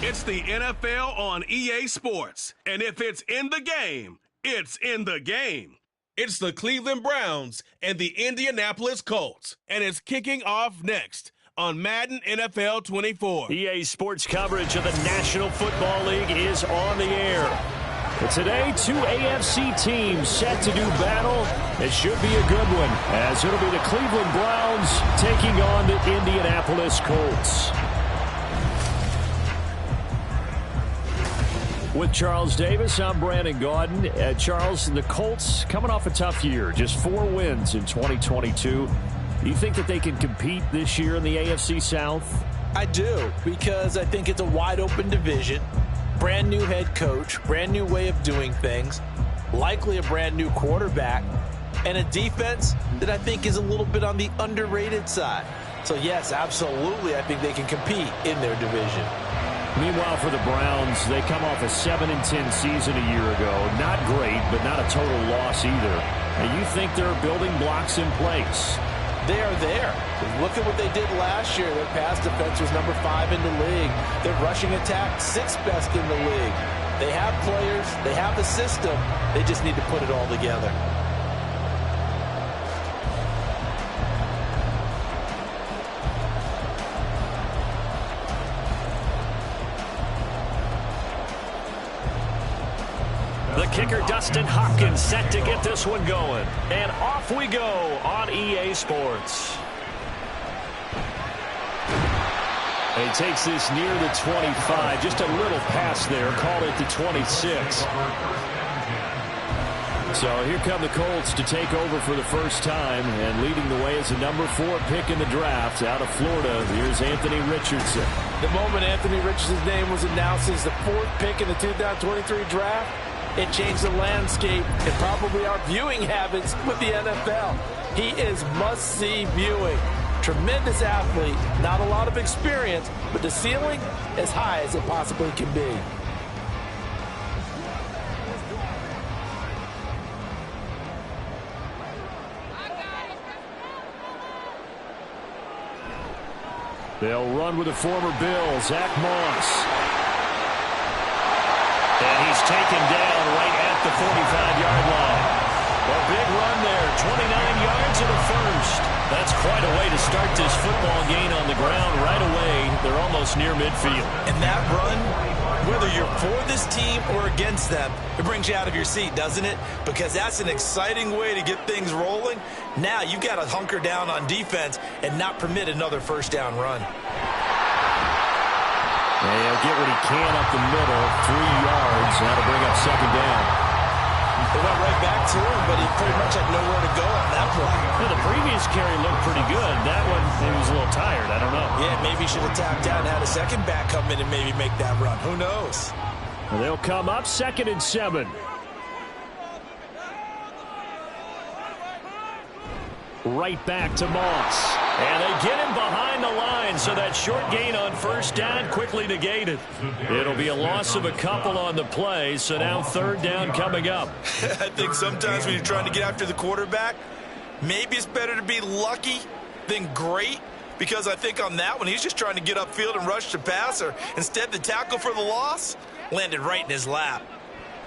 It's the NFL on EA Sports. And if it's in the game, it's in the game. It's the Cleveland Browns and the Indianapolis Colts. And it's kicking off next on Madden NFL 24. EA Sports coverage of the National Football League is on the air. And today, two AFC teams set to do battle. It should be a good one, as it'll be the Cleveland Browns taking on the Indianapolis Colts. With Charles Davis, I'm Brandon Gaudin. Charles, the Colts coming off a tough year, just 4 wins in 2022. Do you think that they can compete this year in the AFC South? I do, because I think it's a wide-open division. Brand new head coach, brand new way of doing things, likely a brand new quarterback, and a defense that I think is a little bit on the underrated side. So, yes, absolutely, I think they can compete in their division. Meanwhile, for the Browns, they come off a 7-10 season a year ago. Not great, but not a total loss either. And you think there are building blocks in place? They are there. Look at what they did last year. Their pass defense was number 5 in the league. Their rushing attack, 6th best in the league. They have players. They have the system. They just need to put it all together. The kicker, Dustin Hopkins, set to get this one going. And off we go on EA Sports. He takes this near the 25. Just a little pass there. Called it the 26. So here come the Colts to take over for the first time. And leading the way is the number 4 pick in the draft out of Florida. Here's Anthony Richardson. The moment Anthony Richardson's name was announced as the 4th pick in the 2023 draft, it changed the landscape and probably our viewing habits with the NFL. He is must-see viewing. Tremendous athlete, not a lot of experience, but the ceiling as high as it possibly can be. They'll run with the former Bill, Zach Moss. And he's taken down right at the 45-yard line. A big run there, 29 yards and a first. That's quite a way to start this football game on the ground right away. They're almost near midfield. And that run, whether you're for this team or against them, it brings you out of your seat, doesn't it? Because that's an exciting way to get things rolling. Now you've got to hunker down on defense and not permit another first down run. And he'll get what he can up the middle, 3 yards. Now to bring up second down. They went right back to him, but he pretty much had nowhere to go on that play. Yeah, the previous carry looked pretty good. That one, he was a little tired. I don't know. Yeah, maybe he should have tapped out and had a second back come in and maybe make that run. Who knows? Well, they'll come up 2nd and 7. Right back to Moss. And they get him behind the line, so that short gain on first down quickly negated. It'll be a loss of a couple on the play, so now 3rd down coming up. I think sometimes when you're trying to get after the quarterback, maybe it's better to be lucky than great, because I think on that one, he's just trying to get upfield and rush the passer. Instead, the tackle for the loss landed right in his lap.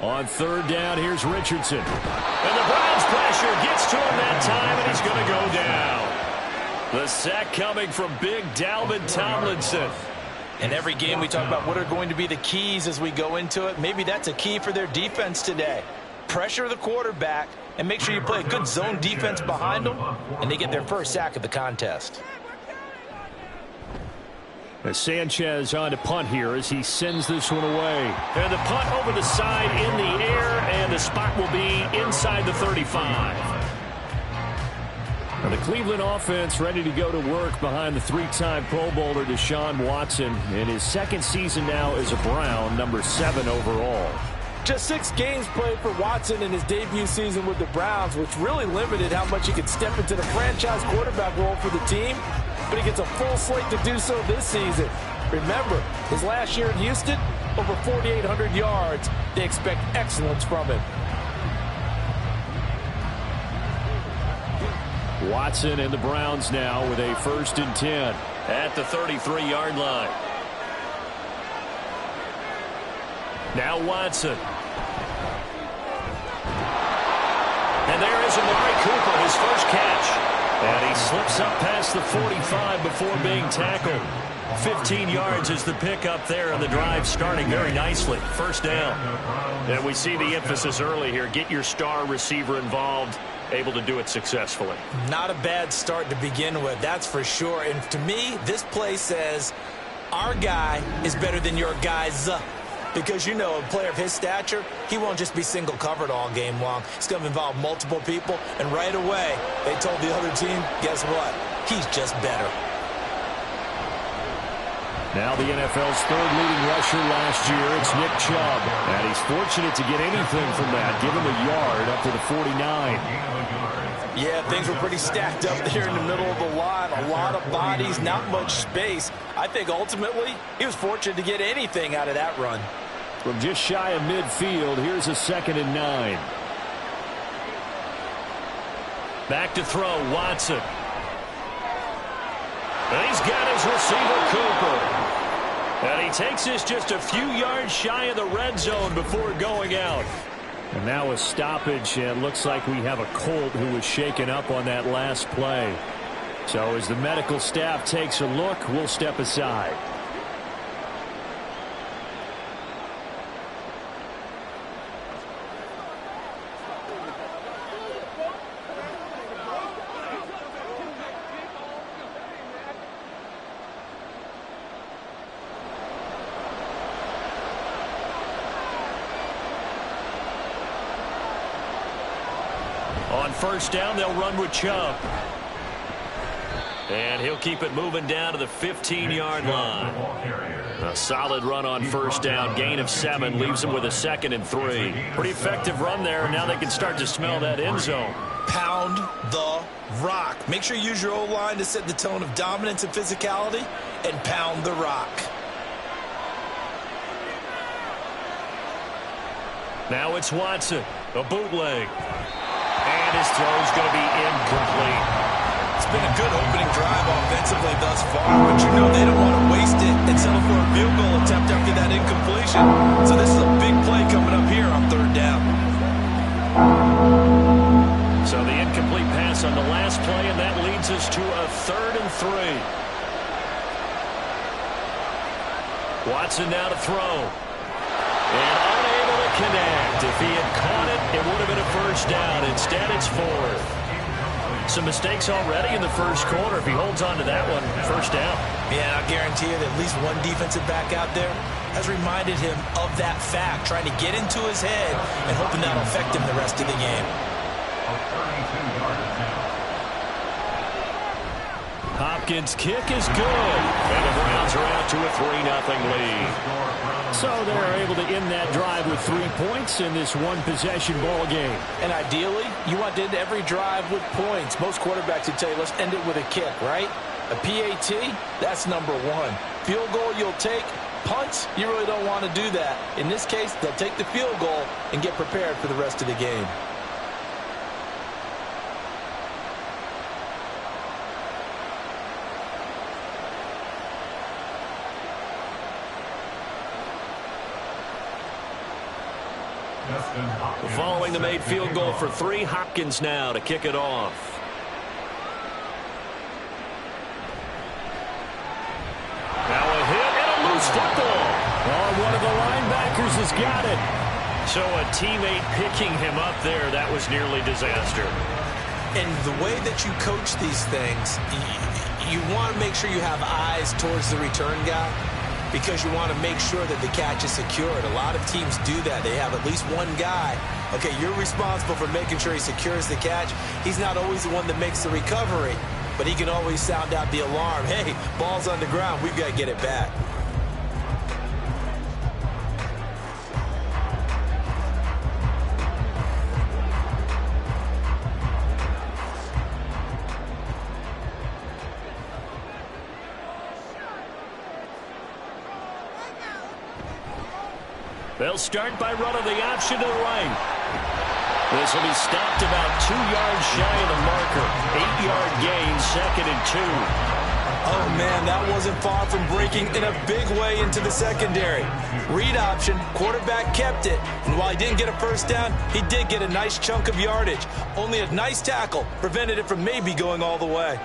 On 3rd down, here's Richardson. And the Browns pressure gets to him that time, and he's going to go down. The sack coming from big Dalvin Tomlinson. In every game we talk about what are going to be the keys as we go into it. Maybe that's a key for their defense today. Pressure the quarterback and make sure you play a good zone defense behind them, and they get their first sack of the contest. As Sanchez on to punt here as he sends this one away. And the punt over the side in the air, and the spot will be inside the 35. And the Cleveland offense ready to go to work behind the 3-time Pro Bowler Deshaun Watson in his 2nd season now as a Brown, number 7 overall. Just 6 games played for Watson in his debut season with the Browns, which really limited how much he could step into the franchise quarterback role for the team. But he gets a full slate to do so this season. Remember, his last year in Houston, over 4,800 yards. They expect excellence from him. Watson and the Browns now with a 1st and 10 at the 33-yard line. Now Watson. And there is Amari Cooper, his first catch. And he slips up past the 45 before being tackled. 15 yards is the pickup there, and the drive starting very nicely. First down. And we see the emphasis early here. Get your star receiver involved, able to do it successfully. Not a bad start to begin with, that's for sure. And to me, this play says our guy is better than your guys. Because, you know, a player of his stature, he won't just be single covered all game long. It's going to involve multiple people. And right away, they told the other team, guess what? He's just better. Now the NFL's third leading rusher last year, it's Nick Chubb. And he's fortunate to get anything from that. Give him a yard up to the 49. Yeah, things were pretty stacked up there in the middle of the line. A lot of bodies, not much space. I think ultimately he was fortunate to get anything out of that run. From just shy of midfield, here's a 2nd and 9. Back to throw, Watson. And he's got his receiver, Cooper. And he takes this just a few yards shy of the red zone before going out. And now a stoppage, and looks like we have a Colt who was shaken up on that last play. So as the medical staff takes a look, we'll step aside. On first down, they'll run with Chubb. And he'll keep it moving down to the 15-yard line. A solid run on first down. Gain of 7 leaves them with a 2nd and 3. Pretty effective run there, and now they can start to smell that end zone. Pound the rock. Make sure you use your O-line to set the tone of dominance and physicality, and pound the rock. Now it's Watson, a bootleg. And his throw's going to be incomplete. It's been a good opening drive offensively thus far, but you know they don't want to waste it and settle for a field goal attempt after that incompletion. So this is a big play coming up here on 3rd down. So the incomplete pass on the last play, and that leads us to a 3rd and 3. Watson now to throw. And unable to connect. If he had caught it, it would have been a first down. Instead, it's 4th. Some mistakes already in the first quarter. If he holds on to that one, first down. Yeah, and I'll guarantee you that at least one defensive back out there has reminded him of that fact, trying to get into his head and hoping that'll affect him the rest of the game. Hopkins' kick is good. And the Browns are out to a 3-0 lead. So they're able to end that drive with 3 points in this one-possession ball game. And ideally, you want to end every drive with points. Most quarterbacks would tell you, let's end it with a kick, right? A PAT, that's number 1. Field goal you'll take. Punts, you really don't want to do that. In this case, they'll take the field goal and get prepared for the rest of the game. Following the made field goal for 3, Hopkins now to kick it off. Now a hit and a loose football. Oh, one of the linebackers has got it. So a teammate picking him up there, that was nearly disaster. And the way that you coach these things, you want to make sure you have eyes towards the return guy, because you want to make sure that the catch is secured. A lot of teams do that. They have at least one guy. Okay, you're responsible for making sure he secures the catch. He's not always the one that makes the recovery, but he can always sound out the alarm. Hey, ball's on the ground. We've got to get it back. They'll start by running the option to the right. This will be stopped about 2 yards shy of the marker. 8-yard gain, 2nd and 2. Oh, man, that wasn't far from breaking in a big way into the secondary. Read option, quarterback kept it, and while he didn't get a first down, he did get a nice chunk of yardage. Only a nice tackle prevented it from maybe going all the way.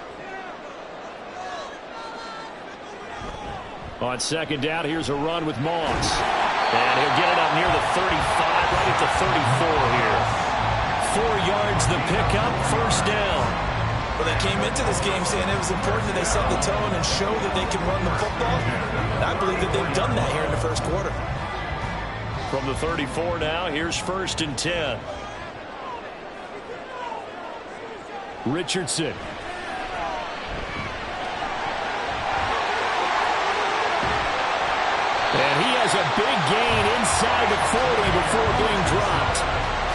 On second down, here's a run with Moss. And he'll get it up near the 35, right at the 34 here. 4 yards the pickup, first down. Well, they came into this game saying it was important that they set the tone and show that they can run the football. And I believe that they've done that here in the first quarter. From the 34 now, here's 1st and 10. Richardson. And he has a big gain inside the 40 before being dropped.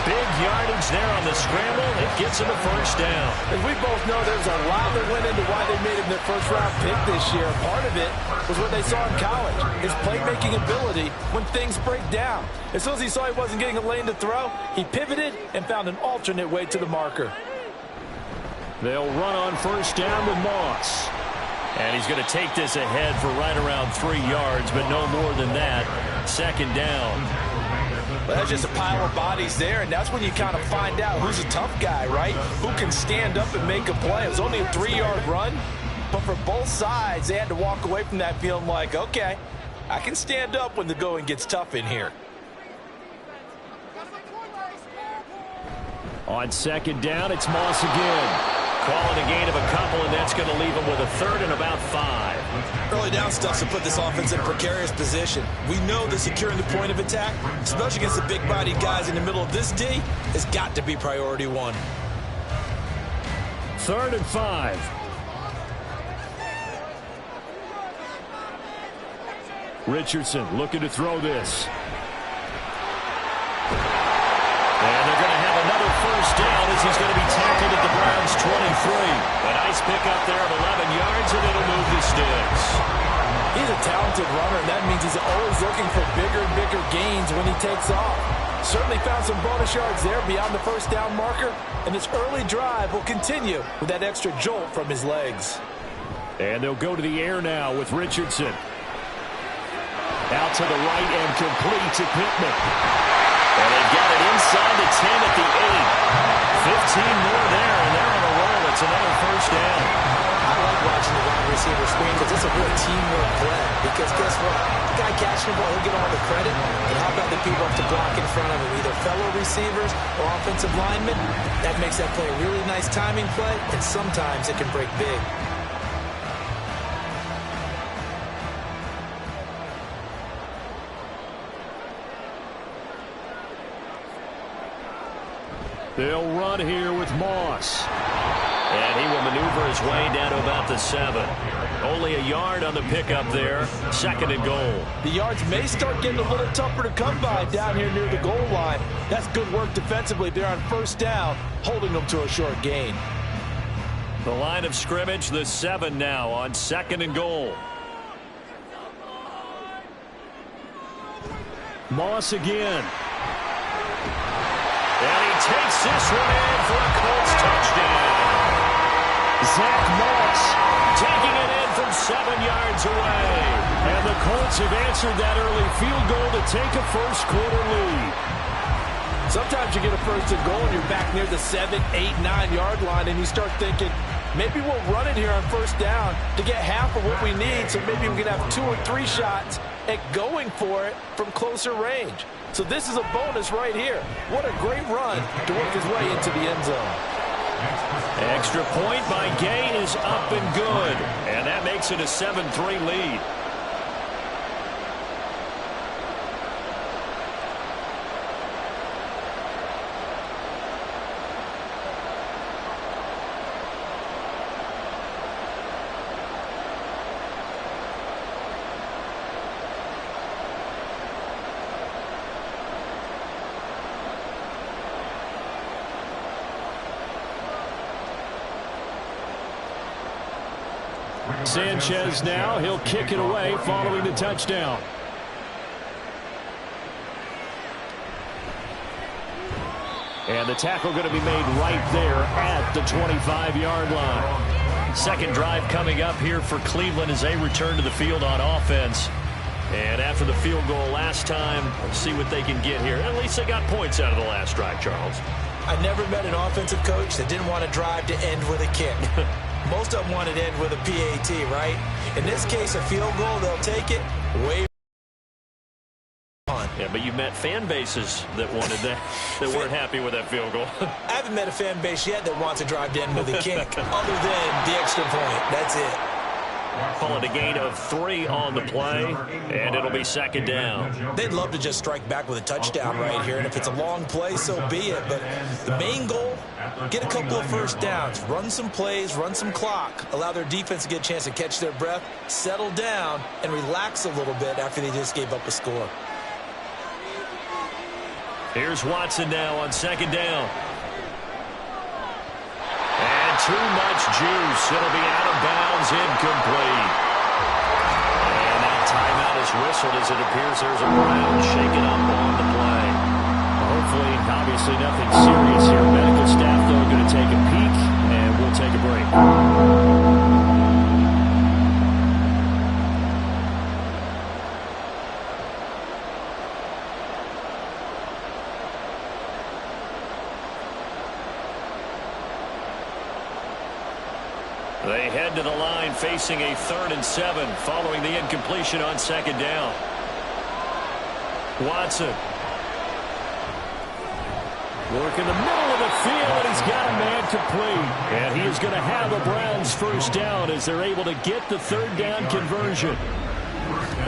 Big yardage there on the scramble. It gets him a first down. As we both know, there's a lot that went into why they made him their first-round pick this year. Part of it was what they saw in college, his playmaking ability when things break down. As soon as he saw he wasn't getting a lane to throw, he pivoted and found an alternate way to the marker. They'll run on first down with Moss. And he's going to take this ahead for right around 3 yards, but no more than that. Second down. Well, that's just a pile of bodies there, and that's when you kind of find out who's a tough guy, right? Who can stand up and make a play. It was only a 3-yard run, but for both sides, they had to walk away from that feeling like, okay, I can stand up when the going gets tough in here. On second down, it's Moss again. Calling a gain of a couple, and that's going to leave him with a 3rd and about 5. Early down stuff to put this offense in a precarious position. We know that securing the point of attack, especially against the big-bodied guys in the middle of this D, has got to be priority 1. 3rd and 5. Richardson looking to throw this. And they're going to have another first down as he's going to be tackled at the Browns' 23. A nice pickup there of 11 yards, and it'll move the sticks. He's a talented runner, and that means he's always looking for bigger and bigger gains when he takes off. Certainly found some bonus yards there beyond the first down marker, and this early drive will continue with that extra jolt from his legs. And they'll go to the air now with Richardson. Out to the right and complete to Pittman. And they've got it inside the 10 at the 8. 15 more there, and they're on a roll. It's another first down. I like watching the wide receiver screen because it's a real teamwork play. Because guess what? The guy catching the ball, he'll get all the credit. And how about the people up to block in front of him, either fellow receivers or offensive linemen? That makes that play a really nice timing play, and sometimes it can break big. They'll run here with Moss. And he will maneuver his way down to about the 7. Only a yard on the pickup there. 2nd and goal. The yards may start getting a little tougher to come by down here near the goal line. That's good work defensively there on first down, holding them to a short gain. The line of scrimmage, the 7 now on 2nd and goal. Moss again. And he takes this one in for a Colts touchdown. Zach Moss taking it in from 7 yards away. And the Colts have answered that early field goal to take a first-quarter lead. Sometimes you get a first and goal and you're back near the 7, 8, 9-yard line, and you start thinking, maybe we'll run it here on first down to get half of what we need, so maybe we can have 2 or 3 shots at going for it from closer range. So this is a bonus right here. What a great run to work his way into the end zone. Extra point by Gay is up and good. And that makes it a 7-3 lead. Sanchez now, he'll kick it away following the touchdown. And the tackle going to be made right there at the 25-yard line. Second drive coming up here for Cleveland as they return to the field on offense. And after the field goal last time, let's see what they can get here. At least they got points out of the last drive, Charles. I never met an offensive coach that didn't want to drive to end with a kick. Most of them wanted to end with a PAT, right? In this case, a field goal, they'll take it way on. Yeah, but you met fan bases that wanted that, that weren't happy with that field goal. I haven't met a fan base yet that wants to drive to end with a kick, other than the extra point. That's it. Call it a gain of 3 on the play, and it'll be second down. They'd love to just strike back with a touchdown right here, and if it's a long play, so be it. But the main goal, get a couple of first downs, run some plays, run some clock, allow their defense to get a chance to catch their breath, settle down, and relax a little bit after they just gave up a score. Here's Watson now on second down. And too much juice. It'll be out of bounds, incomplete. And that timeout is whistled as it appears there's a Brown shaken up on the play. Hopefully, obviously nothing serious here. Medical staff, though, going to take a peek, and we'll take a break. They head to the line facing a 3rd and 7 following the incompletion on second down. Watson. Work in the middle of the field, and he's got a man complete. And he is going to have the Browns first down as they're able to get the 3rd down conversion.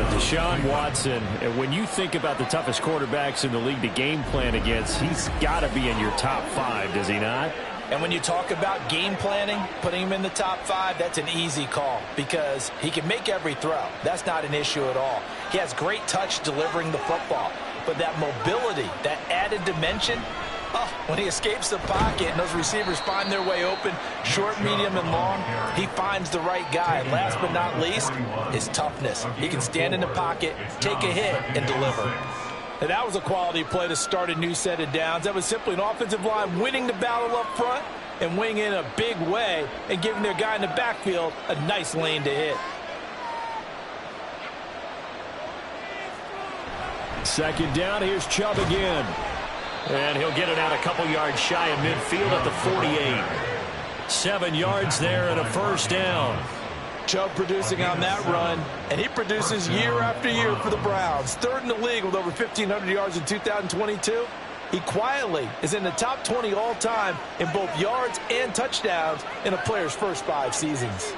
Deshaun Watson, and when you think about the toughest quarterbacks in the league to game plan against, he's got to be in your top 5, does he not? And when you talk about game planning, putting him in the top 5, that's an easy call because he can make every throw. That's not an issue at all. He has great touch delivering the football. But that mobility, that added dimension, when he escapes the pocket and those receivers find their way open, short, medium, and long, he finds the right guy. And last but not least, his toughness. He can stand in the pocket, take a hit, and deliver. And that was a quality play to start a new set of downs. That was simply an offensive line winning the battle up front and winning in a big way and giving their guy in the backfield a nice lane to hit. Second down, here's Chubb again. And he'll get it out a couple yards shy of midfield at the 48. 7 yards there and a first down. Chubb producing on that run, and he produces year after year for the Browns. 3rd in the league with over 1,500 yards in 2022. He quietly is in the top 20 all-time in both yards and touchdowns in a player's first 5 seasons.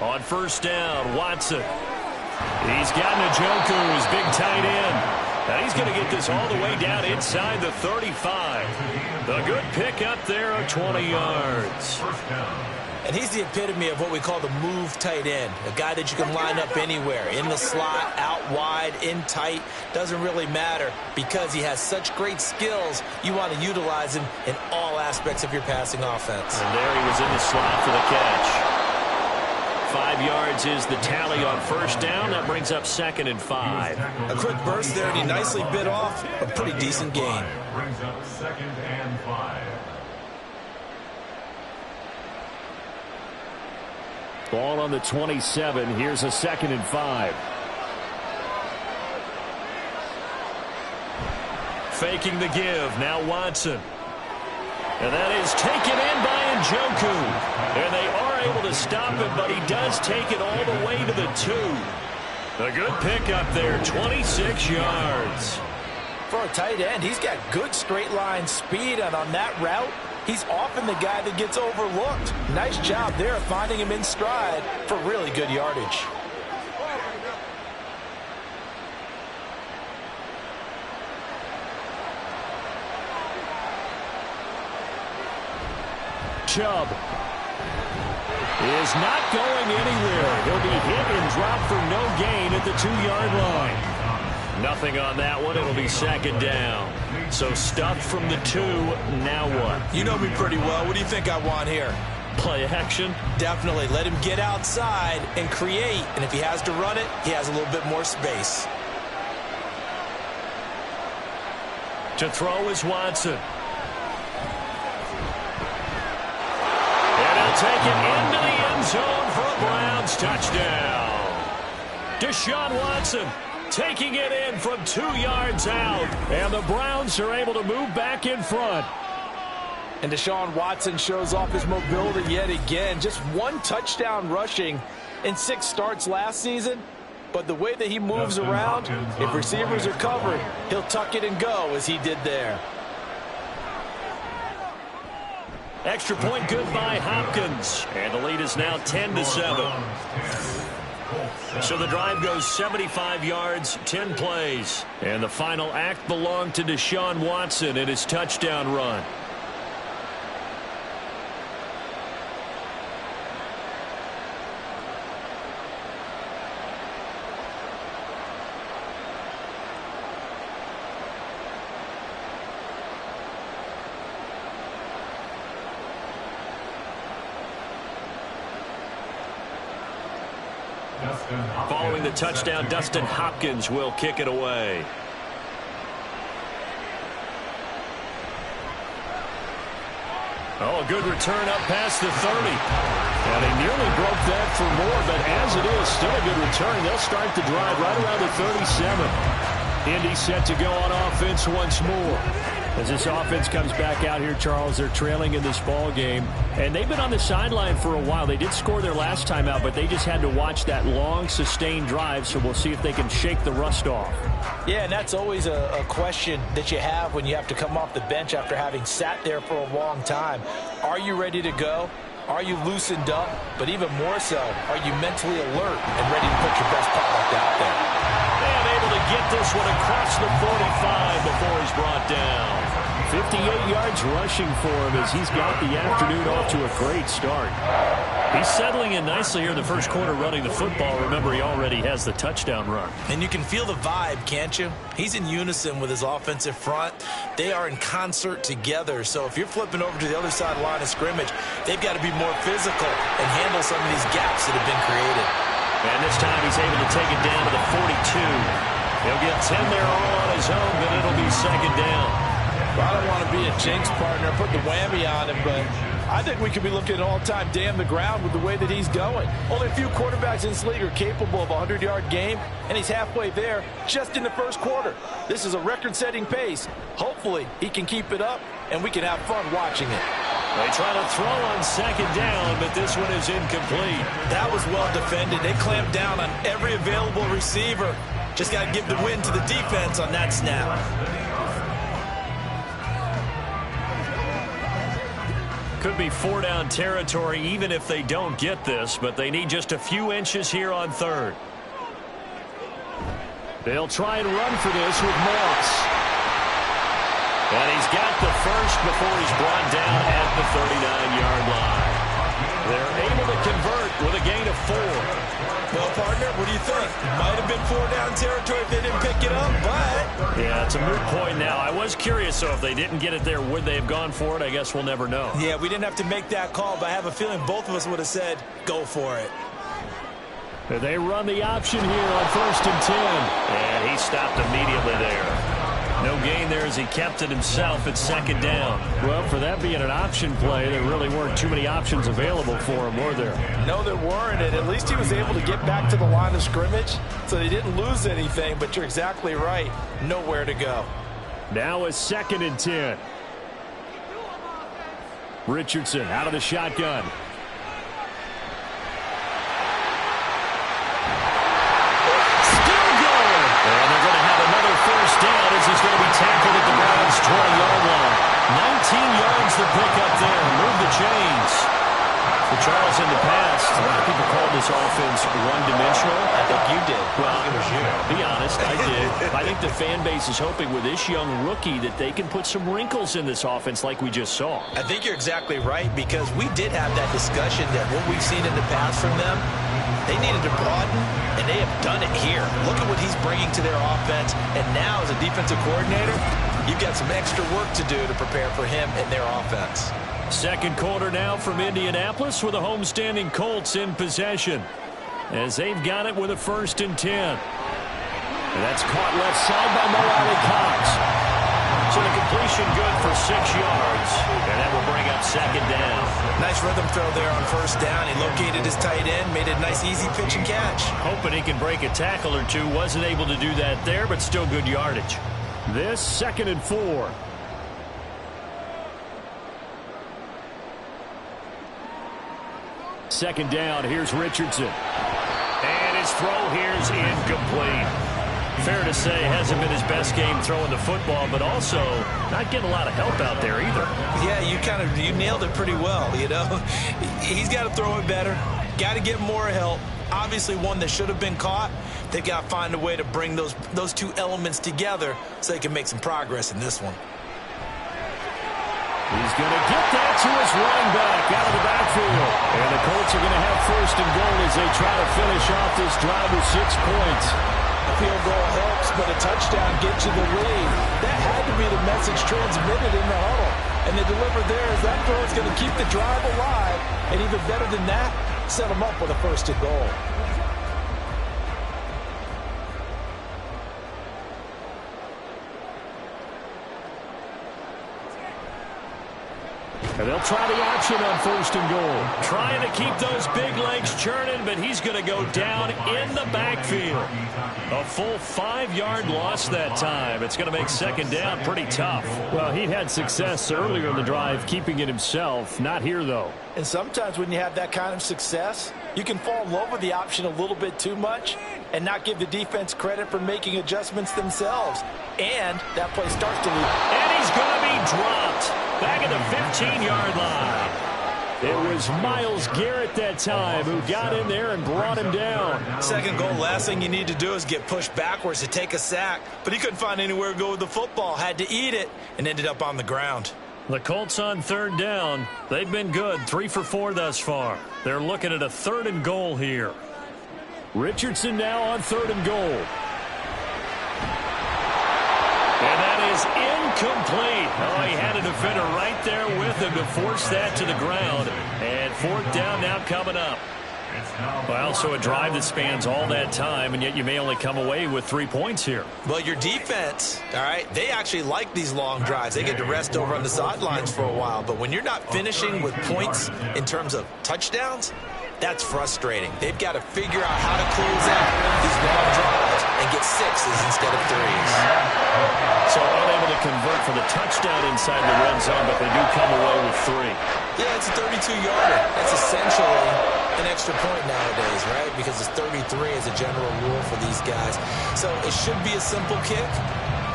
On first down, Watson. He's got Njoku, his big tight end. And he's going to get this all the way down inside the 35. The good pick up there of 20 yards. And he's the epitome of what we call the move tight end, a guy that you can line up anywhere, in the slot, out wide, in tight, doesn't really matter because he has such great skills. You want to utilize him in all aspects of your passing offense. And there he was in the slot for the catch. 5 yards is the tally on first down. That brings up 2nd and 5. A quick burst there, and he nicely bit off a pretty decent gain. Brings up 2nd and 5. Ball on the 27. Here's a 2nd and 5. Faking the give. Now Watson. And that is taken in by Njoku. And they are able to stop him, but he does take it all the way to the 2. A good pickup there, 26 yards. For a tight end, he's got good straight line speed, and on that route, he's often the guy that gets overlooked. Nice job there finding him in stride for really good yardage. Chubb is not going anywhere. He'll be hit and dropped for no gain at the 2-yard line. Nothing on that one. It'll be second down. So stuffed from the 2. Now what? You know me pretty well. What do you think I want here? Play action? Definitely. Let him get outside and create. And if he has to run it, he has a little bit more space. To throw is Watson. will take it into the end zone for a Browns touchdown. Deshaun Watson taking it in from 2 yards out. And the Browns are able to move back in front. And Deshaun Watson shows off his mobility yet again. Just 1 touchdown rushing in 6 starts last season. But the way that he moves around, if receivers are covered, he'll tuck it and go as he did there. Extra point good by Hopkins. And the lead is now 10-7. So the drive goes 75 yards, 10 plays. And the final act belonged to Deshaun Watson in his touchdown run. Following the touchdown, Dustin Hopkins will kick it away. Oh, a good return up past the 30. And they nearly broke that for more, but as it is, still a good return. They'll start the drive right around the 37. Indy set to go on offense once more. As this offense comes back out here, Charles, they're trailing in this ball game. And they've been on the sideline for a while. They did score their last time out, but they just had to watch that long, sustained drive, so we'll see if they can shake the rust off. Yeah, and that's always a question that you have when you have to come off the bench after having sat there for a long time. Are you ready to go? Are you loosened up? But even more so, are you mentally alert and ready to put your best product out there? And able to get this one across the 45 before he's brought down. 58 yards rushing for him as he's got the afternoon off to a great start. He's settling in nicely here in the first quarter running the football. Remember, he already has the touchdown run. And you can feel the vibe, can't you? He's in unison with his offensive front. They are in concert together. So if you're flipping over to the other side of the line of scrimmage, they've got to be more physical and handle some of these gaps that have been created. And this time he's able to take it down to the 42. He'll get 10 there all on his own, but it'll be second down. Well, I don't want to be a jinx partner, put the whammy on him, but I think we could be looking at all-time damn the ground with the way that he's going. Only a few quarterbacks in this league are capable of a 100-yard game, and he's halfway there just in the first quarter. This is a record-setting pace. Hopefully, he can keep it up, and we can have fun watching it. They try to throw on second down, but this one is incomplete. That was well defended. They clamped down on every available receiver. Just got to give the win to the defense on that snap. Could be 4-down territory even if they don't get this, but they need just a few inches here on third. They'll try and run for this with Moss. And he's got the first before he's brought down at the 39-yard line. They're able to convert with a gain of 4. Well, partner, what do you think? Might have been 4-down territory if they didn't pick it up, but... Yeah, it's a moot point now. I was curious, so if they didn't get it there, would they have gone for it? I guess we'll never know. Yeah, we didn't have to make that call, but I have a feeling both of us would have said, go for it. They run the option here on 1st and 10. And he stopped immediately there. No gain there as he kept it himself at second down. Well, for that being an option play, there really weren't too many options available for him, were there? No, there weren't, and at least he was able to get back to the line of scrimmage, so they didn't lose anything, but you're exactly right. Nowhere to go. Now is 2nd and 10. Richardson out of the shotgun. And they're going to have another first down as he's going to be tackled at the Browns' 20-yard line. 19 yards to pick up there. Move the chains. For Charles in the past, a lot of people called this offense one-dimensional. I think you did. Well, it was you. Be honest, I did. I think the fan base is hoping with this young rookie that they can put some wrinkles in this offense like we just saw. I think you're exactly right, because we did have that discussion that what we've seen in the past from them, they needed to broaden, and they have done it here. Look at what he's bringing to their offense, and now as a defensive coordinator, you've got some extra work to do to prepare for him and their offense. Second quarter now from Indianapolis with the homestanding Colts in possession as they've got it with a 1st and 10. And that's caught left side by Mo Alley-Cox. So the completion good for 6 yards, and that will bring up second down. Nice nice rhythm throw there on first down. He located his tight end, made it a nice, easy pitch and catch. Hoping he can break a tackle or two. Wasn't able to do that there, but still good yardage. This 2nd and 4. Second down, here's Richardson. And his throw here's incomplete. Fair to say, hasn't been his best game throwing the football, but also not getting a lot of help out there either. Yeah, you nailed it pretty well, you know. He's got to throw it better, got to get more help. Obviously one that should have been caught. They got to find a way to bring those two elements together so they can make some progress in this one. He's going to get that to his running back out of the backfield. And the Colts are going to have 1st and goal as they try to finish off this drive with 6 points. A field goal helps, but a touchdown gets you the lead. That had to be the message transmitted in the huddle. And they delivered there as that throw is going to keep the drive alive. And even better than that, set them up with a 1st and goal. And they'll try the option on 1st and goal. Trying to keep those big legs churning, but he's going to go down in the backfield. A full 5-yard loss that time. It's going to make 2nd down pretty tough. Well, he had success earlier in the drive keeping it himself. Not here, though. And sometimes when you have that kind of success, you can fall in love with the option a little bit too much and not give the defense credit for making adjustments themselves. And that play starts to lose. And he's going to be dropped back at the 15-yard line. It was Myles Garrett that time who got in there and brought him down. 2nd goal, last thing you need to do is get pushed backwards to take a sack. But he couldn't find anywhere to go with the football. Had to eat it and ended up on the ground. The Colts on 3rd down. They've been good, 3 for 4 thus far. They're looking at a 3rd and goal here. Richardson now on 3rd and goal. And that is incomplete. Oh, he had a defender right there with him to force that to the ground. And 4th down now coming up. Well, so a drive that spans all that time, and yet you may only come away with 3 points here. Well, your defense, all right, they actually like these long drives. They get to rest over on the sidelines for a while. But when you're not finishing with points in terms of touchdowns, that's frustrating. They've got to figure out how to close out these long drives and get 6s instead of 3s. So unable to convert for the touchdown inside the red zone, but they do come away with 3. Yeah, it's a 32-yarder. That's essentially an extra point nowadays, right? Because it's 33 as a general rule for these guys. So it should be a simple kick.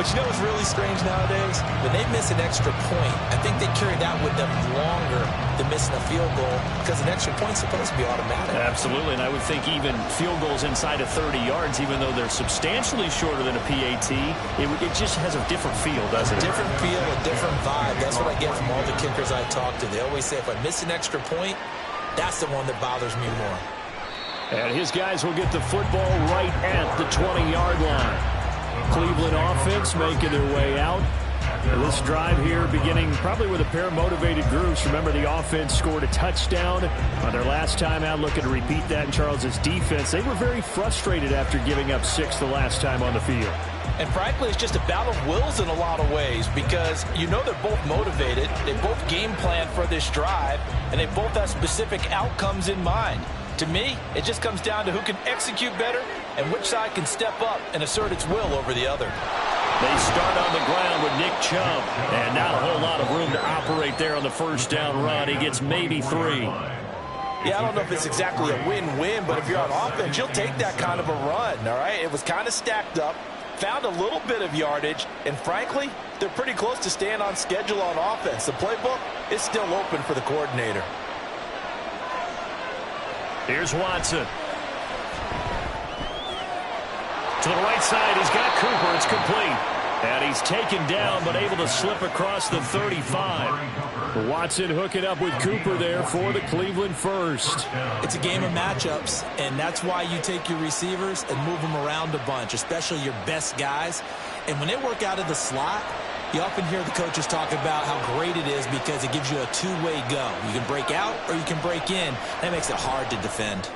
But you know what's really strange nowadays? When they miss an extra point, I think they carry that with them longer than missing a field goal because an extra point's supposed to be automatic. Absolutely, and I would think even field goals inside of 30 yards, even though they're substantially shorter than a PAT, it just has a different feel, doesn't it? Different feel, a different vibe. That's what I get from all the kickers I talk to. They always say if I miss an extra point, that's the one that bothers me more. And his guys will get the football right at the 20-yard line. Cleveland offense making their way out. This drive here beginning probably with a pair of motivated groups. Remember, the offense scored a touchdown on their last time out. Looking to repeat that in Charles's defense. They were very frustrated after giving up 6 the last time on the field. And frankly, it's just a battle of wills in a lot of ways because you know they're both motivated. They both game plan for this drive, and they both have specific outcomes in mind. To me, it just comes down to who can execute better and which side can step up and assert its will over the other. They start on the ground with Nick Chubb, and not a whole lot of room to operate there on the first down run. He gets maybe 3. Yeah, I don't know if it's exactly a win-win, but if you're on offense, you'll take that kind of a run, all right? It was kind of stacked up, found a little bit of yardage, and frankly, they're pretty close to staying on schedule on offense. The playbook is still open for the coordinator. Here's Watson. To the right side, he's got Cooper. It's complete. And he's taken down, but able to slip across the 35. Watson hooking up with Cooper there for the Cleveland first. It's a game of matchups, and that's why you take your receivers and move them around a bunch, especially your best guys. And when they work out of the slot, you often hear the coaches talk about how great it is because it gives you a two-way go. You can break out or you can break in. That makes it hard to defend.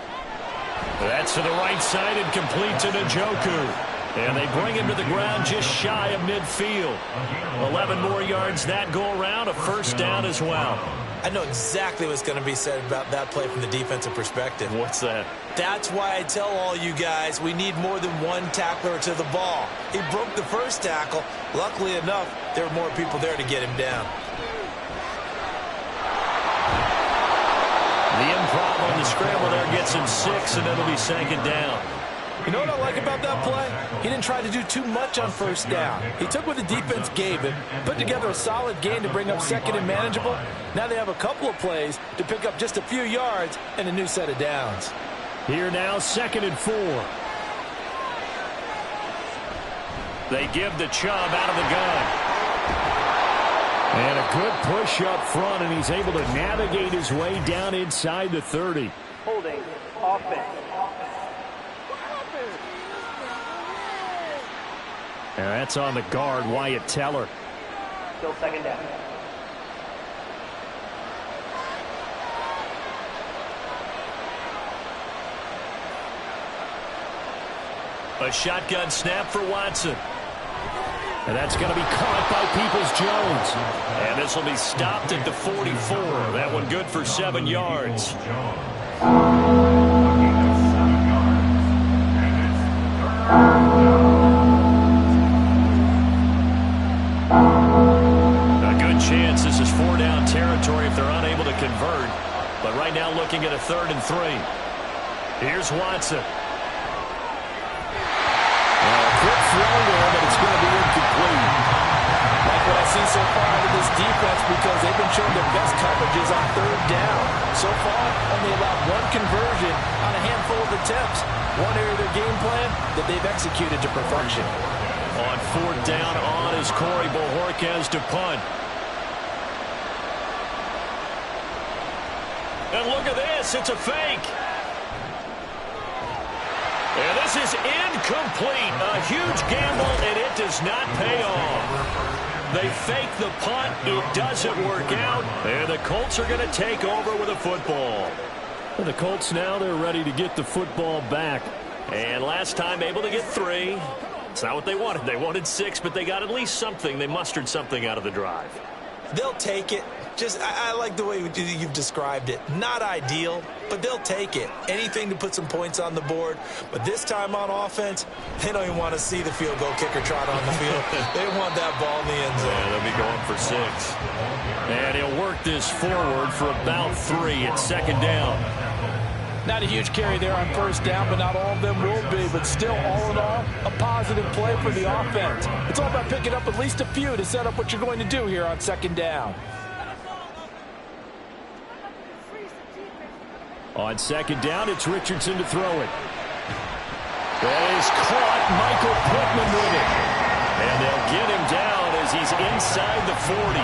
That's to the right side and complete to Njoku. And they bring him to the ground just shy of midfield. 11 more yards that go around, a first down as well. I know exactly what's going to be said about that play from the defensive perspective. What's that? That's why I tell all you guys we need more than one tackler to the ball. He broke the first tackle. Luckily enough, there were more people there to get him down. The improv on the scramble there gets him 6, and it'll be second down. You know what I like about that play? He didn't try to do too much on first down. He took what the defense gave him, put together a solid gain to bring up second and manageable. Now they have a couple of plays to pick up just a few yards and a new set of downs. Here now, 2nd and 4. They give the Chubb out of the gun. And a good push up front, and he's able to navigate his way down inside the 30. Holding offense. And that's on the guard, Wyatt Teller. Still second down. A shotgun snap for Watson. And that's going to be caught by Peoples-Jones. And this will be stopped at the 44. That one good for 7 yards. A good chance this is 4-down territory if they're unable to convert. But right now looking at a 3rd and 3. Here's Watson. Quick throw there, but it's going to be incomplete. Like what I see so far out of this defense, because they've been showing their best coverages on 3rd down. So far, only allowed 1 conversion on a handful of attempts. One area of their game plan that they've executed to perfection. On 4th down on is Corey Bojorquez to punt. And look at this, it's a fake. And this is incomplete. A huge gamble, and it does not pay off. They fake the punt. It doesn't work out. And the Colts are going to take over with a football. And the Colts now, they're ready to get the football back. And last time able to get 3. It's not what they wanted. They wanted 6, but they got at least something. They mustered something out of the drive. They'll take it. I like the way you've described it. Not ideal, but they'll take it. Anything to put some points on the board. But this time on offense, they don't even want to see the field goal kicker trot on the field. They want that ball in the end zone. Yeah, they'll be going for 6. And he'll work this forward for about 3 at 2nd down. Not a huge carry there on 1st down, but not all of them will be. But still, all in all, a positive play for the offense. It's all about picking up at least a few to set up what you're going to do here on 2nd down. On 2nd down, it's Richardson to throw it. That is caught. Michael Pittman with it. And they'll get him down as he's inside the 40.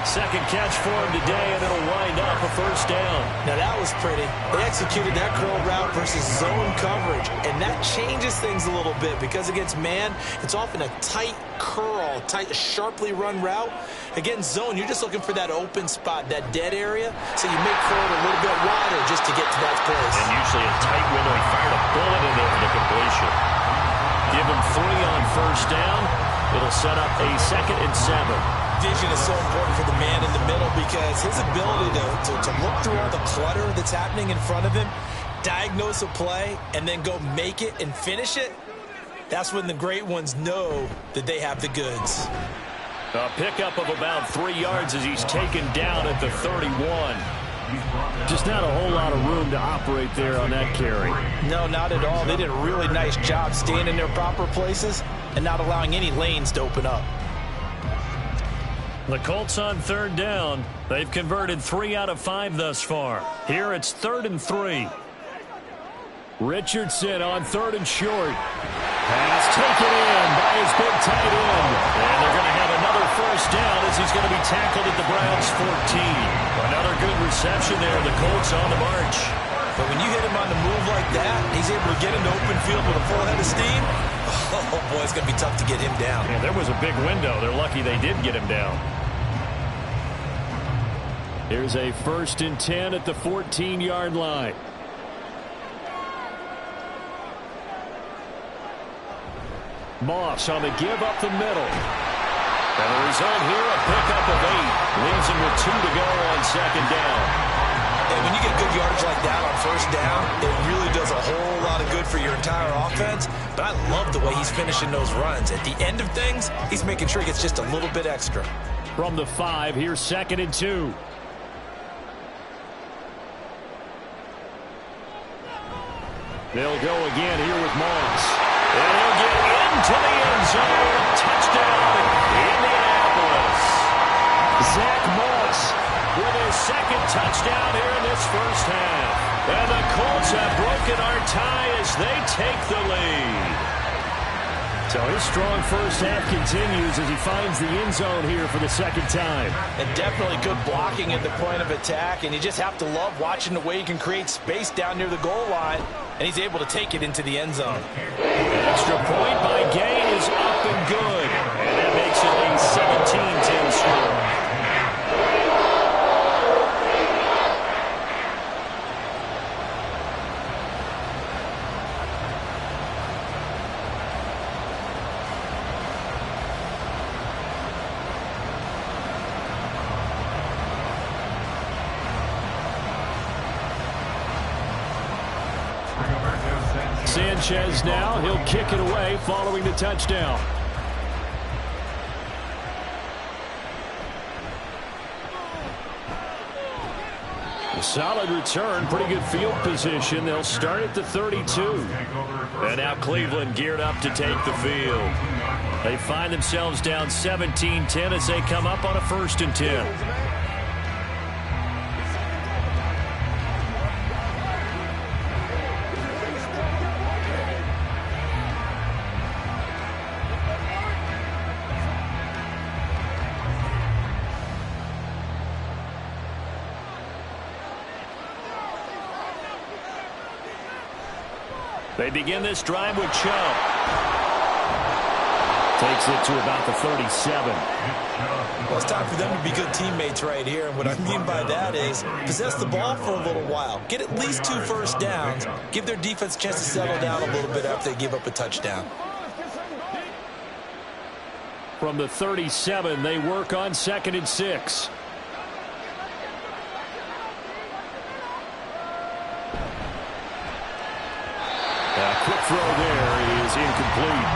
Second catch for him today, and it'll wind up a 1st down. Now that was pretty. They executed that curl route versus zone coverage, and that changes things a little bit because against man, it's often a tight curl, sharply run route. Against zone, you're just looking for that open spot, that dead area, so you make curl a little bit wider just to get to that place. And usually a tight window. He fired a bullet in there for the completion. Give him 3 on 1st down. It'll set up a 2nd and 7. Vision is so important for the man in the middle because his ability to look through all the clutter that's happening in front of him, diagnose a play, and then go make it and finish it, that's when the great ones know that they have the goods. A pickup of about 3 yards as he's taken down at the 31. Just not a whole lot of room to operate there on that carry. No, not at all. They did a really nice job staying in their proper places and not allowing any lanes to open up. The Colts on 3rd down. They've converted 3 out of 5 thus far. Here it's 3rd and 3. Richardson on 3rd and short. Pass taken in by his big tight end. And they're going to have another 1st down as he's going to be tackled at the Browns' 14. Another good reception there. The Colts on the march. But when you hit him on the move like that, he's able to get into open field with a full head of steam. Oh, boy, it's going to be tough to get him down. Yeah, there was a big window. They're lucky they did get him down. Here's a 1st and 10 at the 14-yard line. Moss on the give up the middle. And the result here, a pickup of 8. Leaves him with 2 to go on second down. And when you get good yardage like that on first down, it really does a whole lot of good for your entire offense. But I love the way he's finishing those runs. At the end of things, he's making sure he gets just a little bit extra. From the 5, here's 2nd and 2. They'll go again here with Moss. And he'll get into the end zone. Touchdown, Indianapolis. Zach Moss with his 2nd touchdown here in this first half. And the Colts have broken our tie as they take the lead. So his strong first half continues as he finds the end zone here for the 2nd time. And definitely good blocking at the point of attack. And you just have to love watching the way he can create space down near the goal line. And he's able to take it into the end zone. An extra point by Gain is up and good. And that makes it a 17-10 score. Sanchez now, he'll kick it away following the touchdown. A solid return, pretty good field position. They'll start at the 32. And now Cleveland geared up to take the field. They find themselves down 17-10 as they come up on a 1st and 10. They begin this drive with Chubb. Takes it to about the 37. Well, it's time for them to be good teammates right here. And what I mean by that is possess the ball for a little while. Get at least 2 first downs. Give their defense a chance to settle down a little bit after they give up a touchdown. From the 37, they work on 2nd and 6. Quick throw there is incomplete.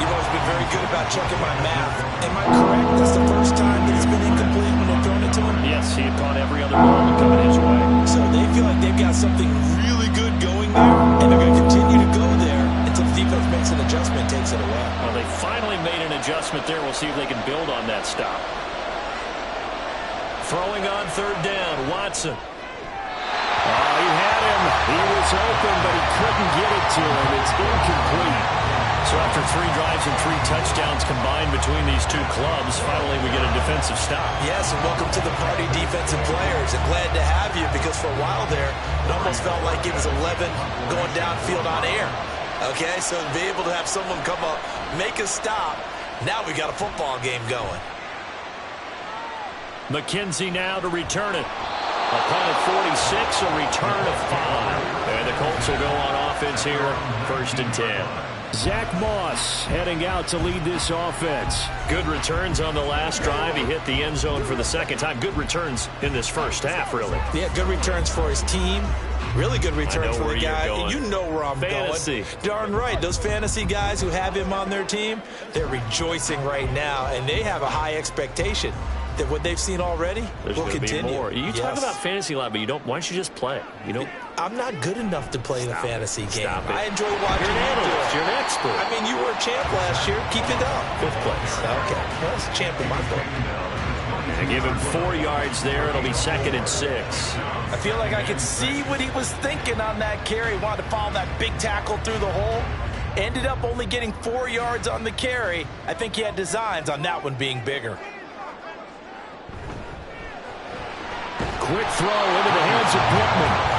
You've always been very good about checking my math. Am I correct? That's the first time that it's been incomplete when they've thrown it to him? Yes, he had caught every other ball coming his way. So they feel like they've got something really good going there, and they're going to continue to go there until the defense makes an adjustment and takes it away. Well, they finally made an adjustment there. We'll see if they can build on that stop. Throwing on 3rd down, Watson. Oh, he had him. He was open, but he couldn't get it to him. It's incomplete. So after 3 drives and 3 touchdowns combined between these two clubs, finally we get a defensive stop. Yes, and welcome to the party, defensive players. And glad to have you because for a while there, it almost felt like it was 11 going downfield on air. Okay, so to be able to have someone come up, make a stop, now we got a football game going. McKenzie now to return it. A punt of 46, a return of 5. And the Colts will go on offense here, 1st and 10. Zach Moss heading out to lead this offense. Good returns on the last drive. He hit the end zone for the 2nd time. Good returns in this first half, really. Yeah, good returns for his team. Really good return for the guy. You know where I'm going. Darn right. Those fantasy guys who have him on their team, they're rejoicing right now, and they have a high expectation that what they've seen already will continue. Be more. You talk about fantasy a lot, but you don't. Why don't you just play? You don't. I'm not good enough to play the fantasy game. I enjoy watching You're an analyst. You're an expert. I mean, you were a champ last year. Keep it up. 5th place. Okay. Well, that's a champ in my book. They give him 4 yards there. It'll be 2nd and 6. I feel like I could see what he was thinking on that carry. Wanted to follow that big tackle through the hole. Ended up only getting 4 yards on the carry. I think he had designs on that one being bigger. Quick throw into the hands of Pittman.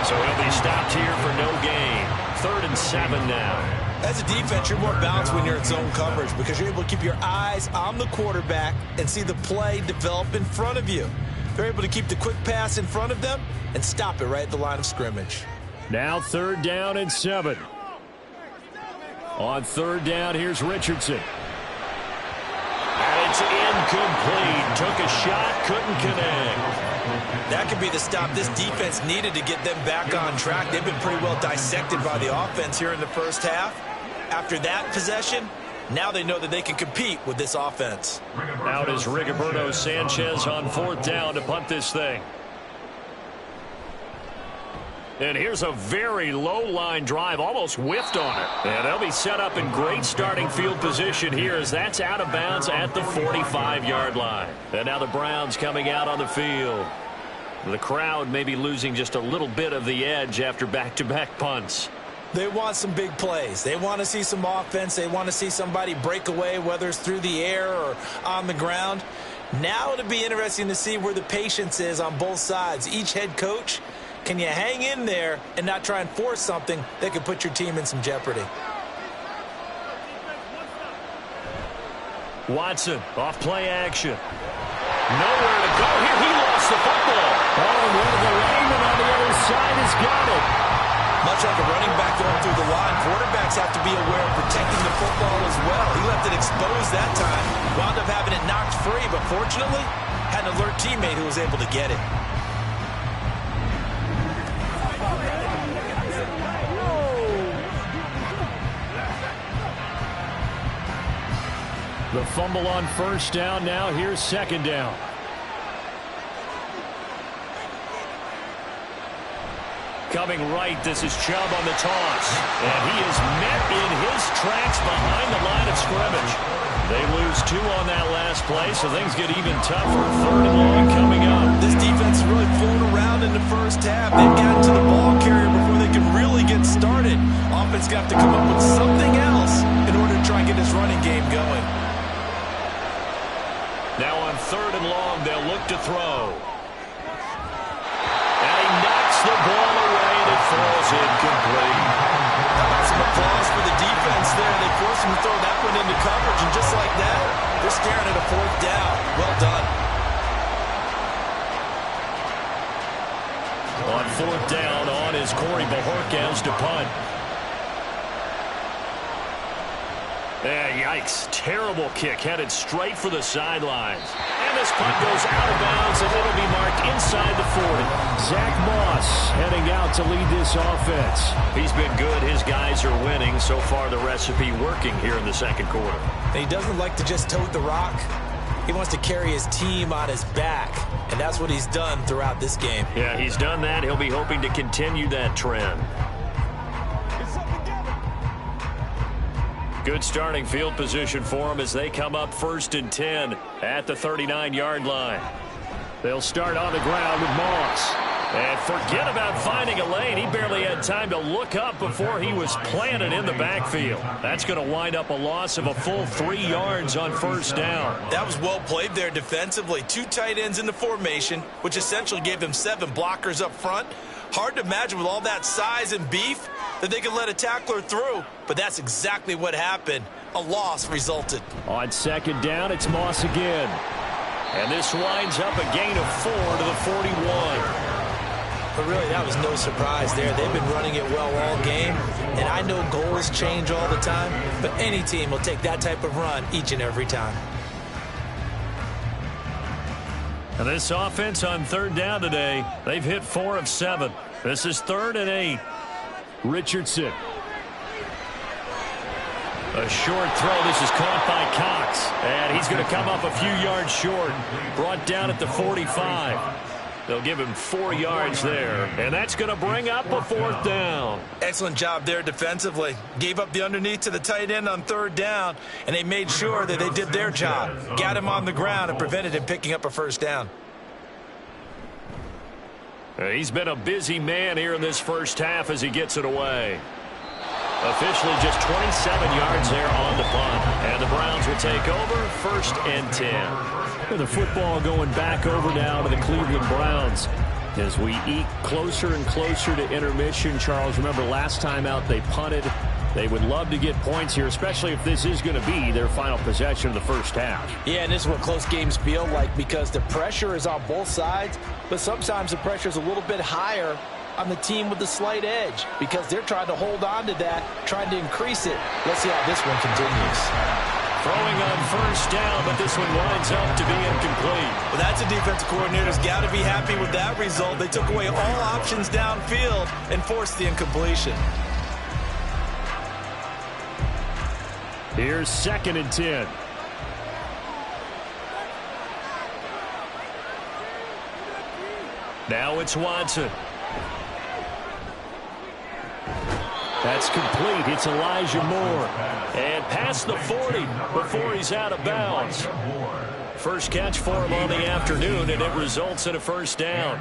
So he'll be stopped here for no gain. 3rd and 7 now. As a defense, you're more balanced when you're in zone coverage because you're able to keep your eyes on the quarterback and see the play develop in front of you. They're able to keep the quick pass in front of them and stop it right at the line of scrimmage. Now 3rd down and 7. On 3rd down, here's Richardson. And it's is incomplete. Took a shot, couldn't connect. That could be the stop this defense needed to get them back on track. They've been pretty well dissected by the offense here in the first half. After that possession, now they know that they can compete with this offense. Out is Rigoberto Sanchez on 4th down to punt this thing. And here's a very low-line drive, almost whiffed on it. And they'll be set up in great starting field position here as that's out of bounds at the 45-yard line. And now the Browns coming out on the field. The crowd may be losing just a little bit of the edge after back-to-back punts. They want some big plays. They want to see some offense. They want to see somebody break away, whether it's through the air or on the ground. Now it'll be interesting to see where the patience is on both sides. Each head coach, can you hang in there and not try and force something that could put your team in some jeopardy? Watson, off play action. Nowhere to go here. He lost the football. Oh, and one of the linemen on the other side has got it. Much like a running back going through the line, quarterbacks have to be aware of protecting the football as well. He left it exposed that time. Wound up having it knocked free, but fortunately, had an alert teammate who was able to get it. The fumble on 1st down. Now here's 2nd down. Coming right, this is Chubb on the toss. And he is met in his tracks behind the line of scrimmage. They lose 2 on that last play, so things get even tougher. 3rd and long coming up. This defense is really flown around in the first half. They've gotten to the ball carrier before they can really get started. Offense got to come up with something else in order to try and get this running game going. Now on 3rd and long, they'll look to throw. And he knocks the ball away, and it falls incomplete. How about some applause for the defense there? They forced him to throw that one into coverage, and just like that, they're staring at a 4th down. Well done. On 4th down, on is Corey Bojorquez to punt. Yikes. Terrible kick headed straight for the sidelines. And this punt goes out of bounds, and it'll be marked inside the 40. Zach Moss heading out to lead this offense. He's been good. His guys are winning. So far, the recipe working here in the 2nd quarter. And he doesn't like to just tote the rock. He wants to carry his team on his back, and that's what he's done throughout this game. Yeah, he's done that. He'll be hoping to continue that trend. Good starting field position for them as they come up 1st and 10 at the 39-yard line. They'll start on the ground with Moss. And forget about finding a lane. He barely had time to look up before he was planted in the backfield. That's going to wind up a loss of a full 3 yards on 1st down. That was well played there defensively. 2 tight ends in the formation, which essentially gave them 7 blockers up front. Hard to imagine with all that size and beef that they could let a tackler through, but that's exactly what happened. A loss resulted. On 2nd down, it's Moss again. And this winds up a gain of 4 to the 41. But really, that was no surprise there. They've been running it well all game, and I know goals change all the time, but any team will take that type of run each and every time. And this offense on 3rd down today, they've hit 4 of 7. This is 3rd and 8. Richardson. A short throw. This is caught by Cox. And he's going to come up a few yards short. Brought down at the 45. They'll give him 4 yards there. And that's going to bring up a 4th down. Excellent job there defensively. Gave up the underneath to the tight end on 3rd down, and they made sure that they did their job. Got him on the ground and prevented him picking up a 1st down. He's been a busy man here in this first half as he gets it away. Officially just 27 yards there on the punt. And the Browns will take over 1st and 10. And the football going back over now to the Cleveland Browns. As we eke closer and closer to intermission, Charles, remember last time out they punted. They would love to get points here, especially if this is going to be their final possession of the first half. Yeah, and this is what close games feel like because the pressure is on both sides, but sometimes the pressure is a little bit higher on the team with the slight edge because they're trying to hold on to that, trying to increase it. Let's see how this one continues. Throwing on first down, but this one winds up to be incomplete. Well, that's a defensive coordinator's got to be happy with that result. They took away all options downfield and forced the incompletion. Here's 2nd and 10. Now it's Watson. That's complete. It's Elijah Moore. And past the 40 before he's out of bounds. First catch for him on the afternoon, and it results in a first down.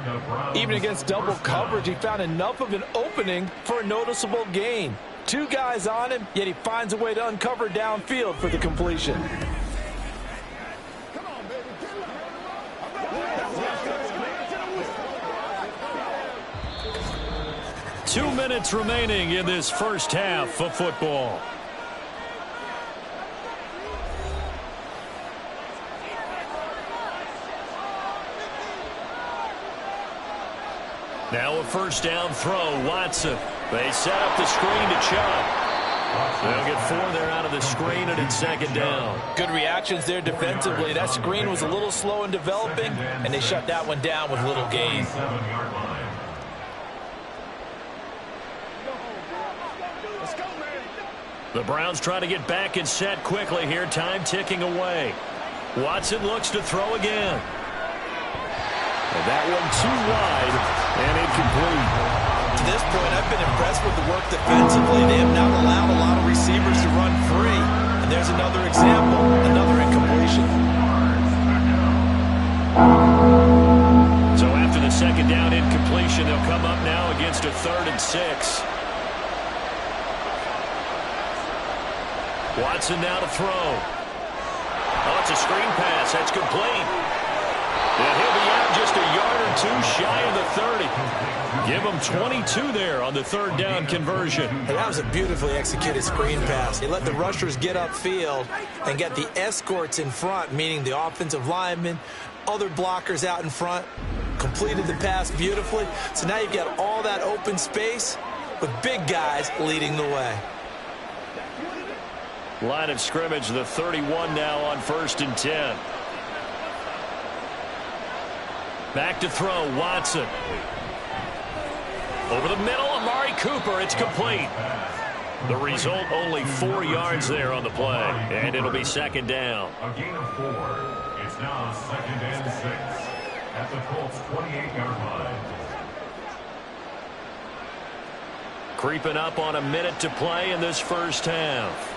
Even against double coverage, he found enough of an opening for a noticeable gain. 2 guys on him, yet he finds a way to uncover downfield for the completion. 2 minutes remaining in this first half of football. Now a first down throw, Watson. They set up the screen to Chubb. They'll get 4 there out of the screen, and it's 2nd down. Good reactions there defensively. That screen was a little slow in developing, and they shut that one down with little gain. The Browns try to get back and set quickly here. Time ticking away. Watson looks to throw again. And that one too wide and incomplete. To this point, I've been impressed with the work defensively. They have not allowed a lot of receivers to run free. And there's another example, another incompletion. So after the 2nd down incompletion, they'll come up now against a 3rd and 6. Watson now to throw. Oh, it's a screen pass. That's complete. And he'll be out just a yard or 2 shy of the 30. Give him 22 there on the 3rd down conversion. Hey, that was a beautifully executed screen pass. They let the rushers get upfield and get the escorts in front, meaning the offensive linemen, other blockers out in front. Completed the pass beautifully. So now you've got all that open space with big guys leading the way. Line of scrimmage, the 31 now on 1st and 10. Back to throw, Watson. Over the middle, Amari Cooper, it's complete. The result, only 4 yards there on the play, and it'll be 2nd down. A gain of 4. It's now 2nd and 6 at the Colts 28-yard line. Creeping up on a minute to play in this first half.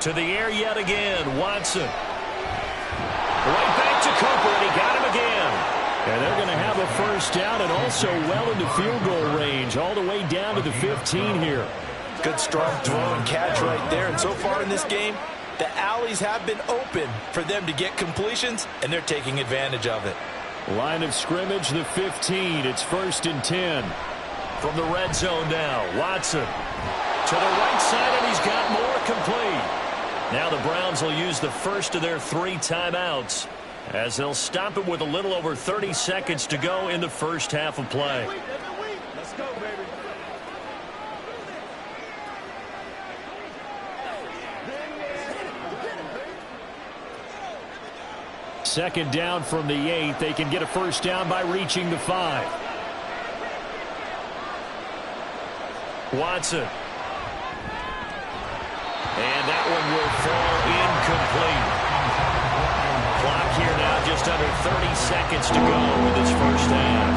To the air yet again, Watson. Right back to Cooper, and he got him again. And they're going to have a first down and also well into field goal range, all the way down to the 15 here. Good strong throw and catch right there. And so far in this game, the alleys have been open for them to get completions, and they're taking advantage of it. Line of scrimmage, the 15. It's 1st and 10. From the red zone now, Watson. To the right side, and he's got more complete. Now the Browns will use the first of their 3 timeouts as they'll stop it with a little over 30 seconds to go in the first half of play. Let's go, baby. Second down from the 8. They can get a first down by reaching the 5. Watson. And that one will fall incomplete. Clock here now just under 30 seconds to go in this first half.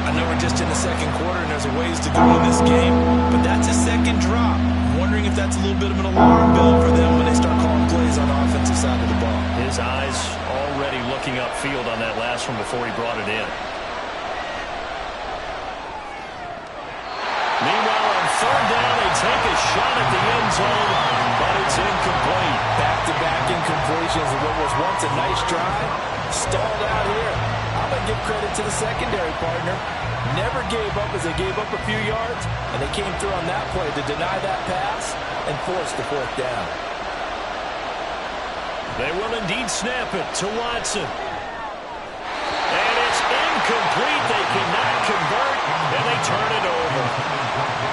I know we're just in the 2nd quarter and there's a ways to go in this game, but that's a 2nd drop. I'm wondering if that's a little bit of an alarm bell for them when they start calling plays on the offensive side of the ball. His eyes already looking upfield on that last one before he brought it in. Meanwhile, on 3rd down, they take a shot at the end zone, but it's incomplete. Back-to-back incompletions of what was once a nice drive. Stalled out here. I'm going to give credit to the secondary partner. Never gave up as they gave up a few yards, and they came through on that play to deny that pass and force the 4th down. They will indeed snap it to Watson. And it's incomplete. They cannot convert, and they turn it over.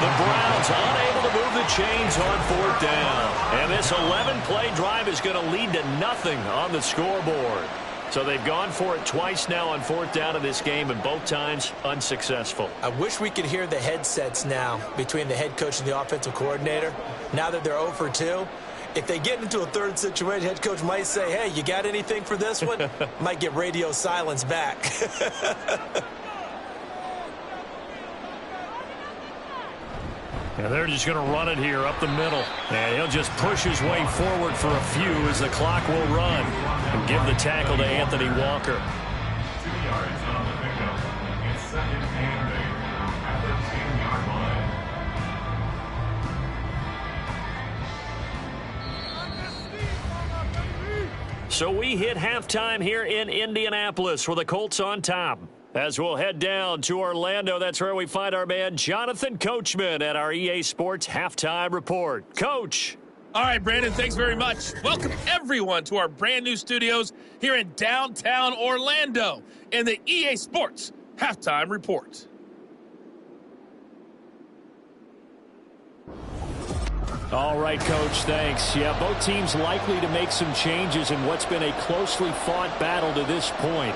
The Browns unable to move the chains on fourth down. And this 11-play drive is going to lead to nothing on the scoreboard. So they've gone for it twice now on fourth down in this game, and both times unsuccessful. I wish we could hear the headsets now between the head coach and the offensive coordinator. Now that they're 0 for 2, if they get into a third situation, head coach might say, hey, you got anything for this one? Might get radio silence back. And they're just going to run it here up the middle. And he'll just push his way forward for a few as the clock will run. And give the tackle to Anthony Walker. 2 yards on the pickup. It's second and 8 at the 10-yard line. So we hit halftime here in Indianapolis with the Colts on top. As we'll head down to Orlando, that's where we find our man Jonathan Coachman at our EA Sports Halftime Report. Coach. All right, Brandon, thanks very much. Welcome, everyone, to our brand new studios here in downtown Orlando in the EA Sports Halftime Report. All right, Coach, thanks. Yeah, both teams likely to make some changes in what's been a closely fought battle to this point.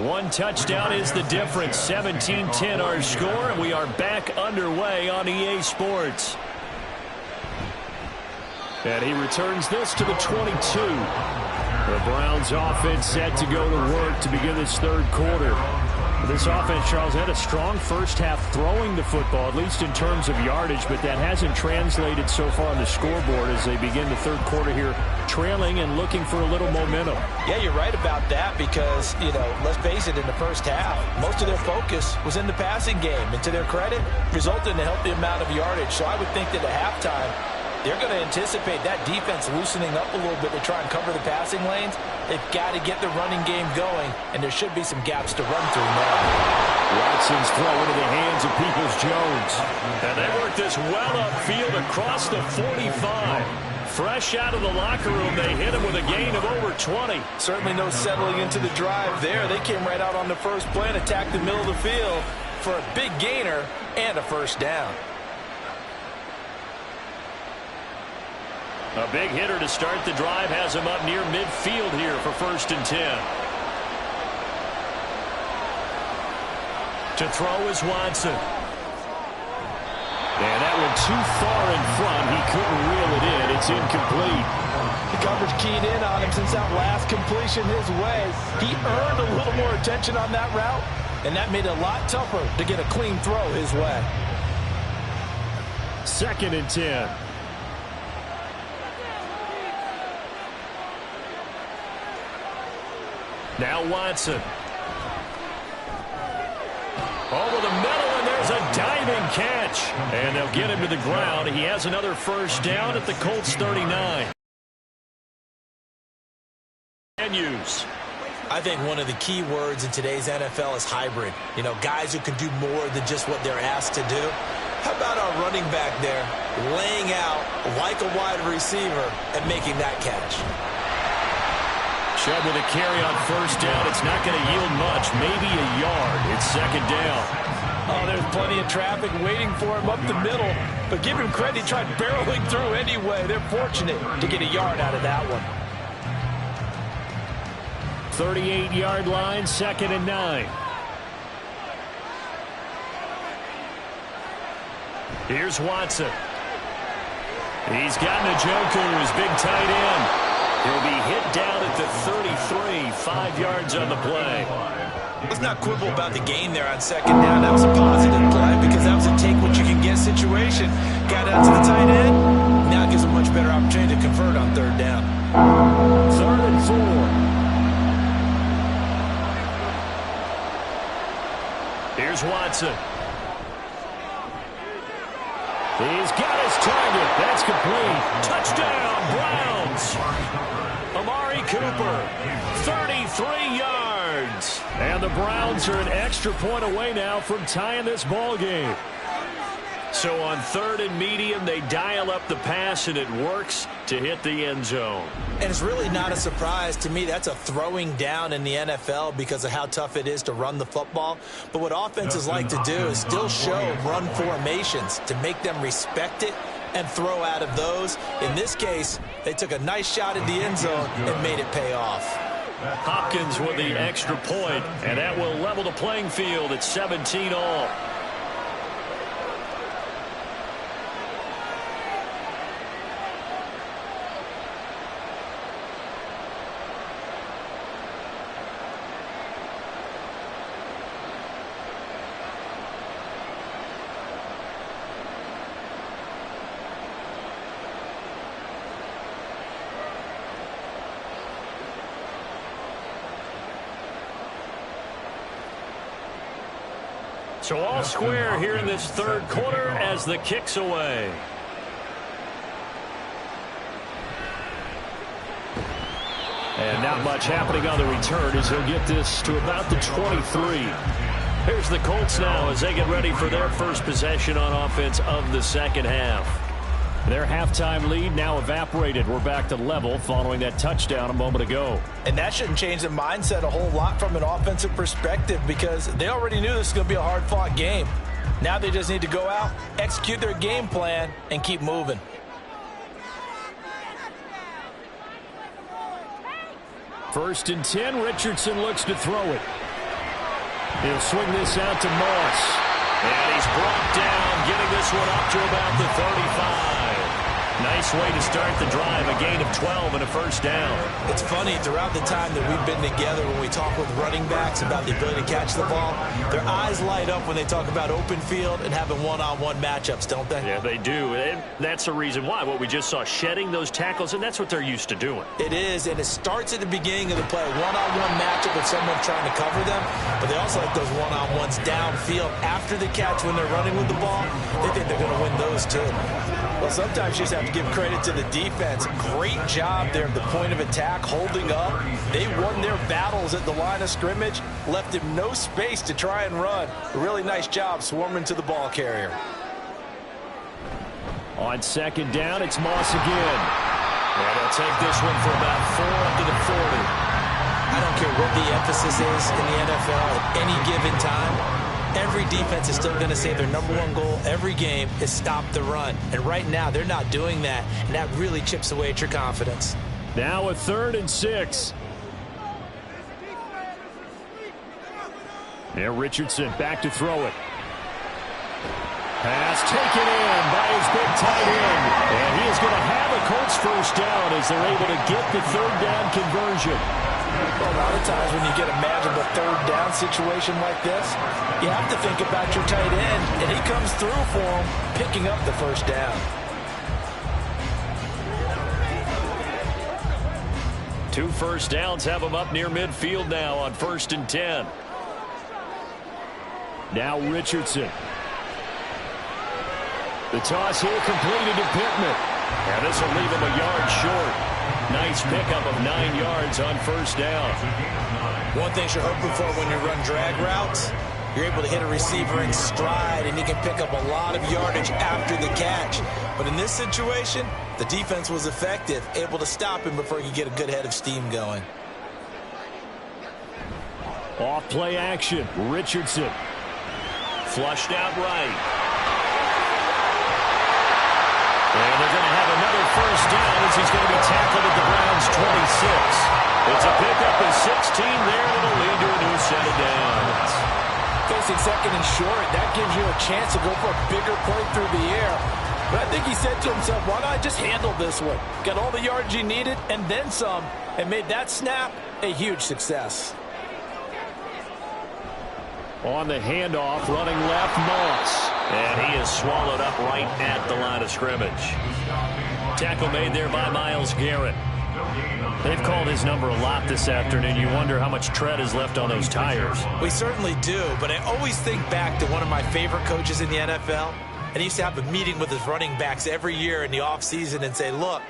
One touchdown is the difference. 17-10 our score, and we are back underway on EA Sports. And he returns this to the 22. The Browns offense set to go to work to begin this third quarter. This offense, Charles, had a strong first half throwing the football, at least in terms of yardage, but that hasn't translated so far on the scoreboard as they begin the third quarter here, trailing and looking for a little momentum. Yeah, you're right about that because, let's face it, in the first half, most of their focus was in the passing game. And to their credit, resulted in a healthy amount of yardage. So I would think that at halftime, they're going to anticipate that defense loosening up a little bit to try and cover the passing lanes. They've got to get the running game going, and there should be some gaps to run through now. Watson's throw into the hands of Peaches-Schemes. And they work this well upfield across the 45. Fresh out of the locker room, they hit him with a gain of over 20. Certainly no settling into the drive there. They came right out on the first play and attacked the middle of the field for a big gainer and a first down. A big hitter to start the drive has him up near midfield here for 1st and 10. To throw is Watson. And that one too far in front. He couldn't reel it in. It's incomplete. The coverage keyed in on him since that last completion his way. He earned a little more attention on that route, and that made it a lot tougher to get a clean throw his way. 2nd and 10. Now Watson. Over the middle, and there's a diving catch. And they'll get him to the ground. He has another first down at the Colts 39. Use. I think one of the key words in today's NFL is hybrid. Guys who can do more than just what they're asked to do. How about our running back there laying out like a wide receiver and making that catch? Chubb with a carry on first down. It's not going to yield much, maybe a yard. It's 2nd down. Oh, there's plenty of traffic waiting for him up the middle. But give him credit, he tried barreling through anyway. They're fortunate to get a yard out of that one. 38-yard line, 2nd and 9. Here's Watson. He's got Njoku, his big tight end. He'll be hit down at the 33, 5 yards on the play. Let's not quibble about the gain there on 2nd down. That was a positive play because that was a take-what-you-can-get situation. Got out to the tight end. Now it gives a much better opportunity to convert on 3rd down. 3rd and 4. Here's Watson. He's got his target. That's complete. Touchdown, Browns. Amari Cooper, 33 yards. And the Browns are an extra point away now from tying this ball game. So on 3rd and medium, they dial up the pass, and it works to hit the end zone. And it's really not a surprise to me. That's a throwing down in the NFL because of how tough it is to run the football. But what offenses like to do is still show run formations to make them respect it and throw out of those. In this case, they took a nice shot at the end zone and made it pay off. Hopkins with the extra point, and that will level the playing field at 17 all. So all square here in this 3rd quarter as the kick's away. And not much happening on the return as he'll get this to about the 23. Here's the Colts now as they get ready for their first possession on offense of the 2nd half. Their halftime lead now evaporated. We're back to level following that touchdown a moment ago. And that shouldn't change the mindset a whole lot from an offensive perspective because they already knew this was going to be a hard-fought game. Now they just need to go out, execute their game plan, and keep moving. First and 10, Richardson looks to throw it. He'll swing this out to Moss. And he's brought down, getting this one up to about the 35. Nice way to start the drive, a gain of 12 and a first down. It's funny, throughout the time that we've been together, when we talk with running backs about the ability to catch the ball, their eyes light up when they talk about open field and having one-on-one matchups, don't they? Yeah, they do. And that's the reason why. What we just saw, shedding those tackles, and that's what they're used to doing. It is, and it starts at the beginning of the play. One-on-one matchup with someone trying to cover them, but they also like those one-on-ones downfield after the catch when they're running with the ball. They think they're going to win those too. Well, sometimes you just have to give credit to the defense. Great job there at the point of attack, holding up. They won their battles at the line of scrimmage, left him no space to try and run. A really nice job swarming to the ball carrier. On 2nd down, it's Moss again. And they'll take this one for about 4 up to the 40. I don't care what the emphasis is in the NFL at any given time. Every defense is still going to say their #1 goal every game is stop the run. And right now, they're not doing that, and that really chips away at your confidence. Now a 3rd and 6. And Richardson back to throw it. Pass taken in by his big tight end. And he is going to have a Colts first down as they're able to get the 3rd down conversion. Well, a lot of times when you get a manageable 3rd down situation like this, you have to think about your tight end, and he comes through for him, picking up the first down. 2 first downs have him up near midfield now on 1st and 10. Now Richardson. The toss here completed to Pittman. And this will leave him a yard short. Nice pickup of 9 yards on first down. One thing you're hoping for when you run drag routes, you're able to hit a receiver in stride, and he can pick up a lot of yardage after the catch. But in this situation, the defense was effective, able to stop him before he could get a good head of steam going. Off play action. Richardson. Flushed out right. And they're going to have another first down as he's going to be tackled at the Browns' 26. It's a pickup of 16 there that'll lead to a new set of downs. Facing 2nd and short, that gives you a chance to go for a bigger play through the air. But I think he said to himself, why not just handle this one? Got all the yards you needed and then some, and made that snap a huge success. On the handoff, running left, Moss. And he is swallowed up right at the line of scrimmage. Tackle made there by Myles Garrett. They've called his number a lot this afternoon. You wonder how much tread is left on those tires. We certainly do, but I always think back to one of my favorite coaches in the NFL, and he used to have a meeting with his running backs every year in the offseason and say, look,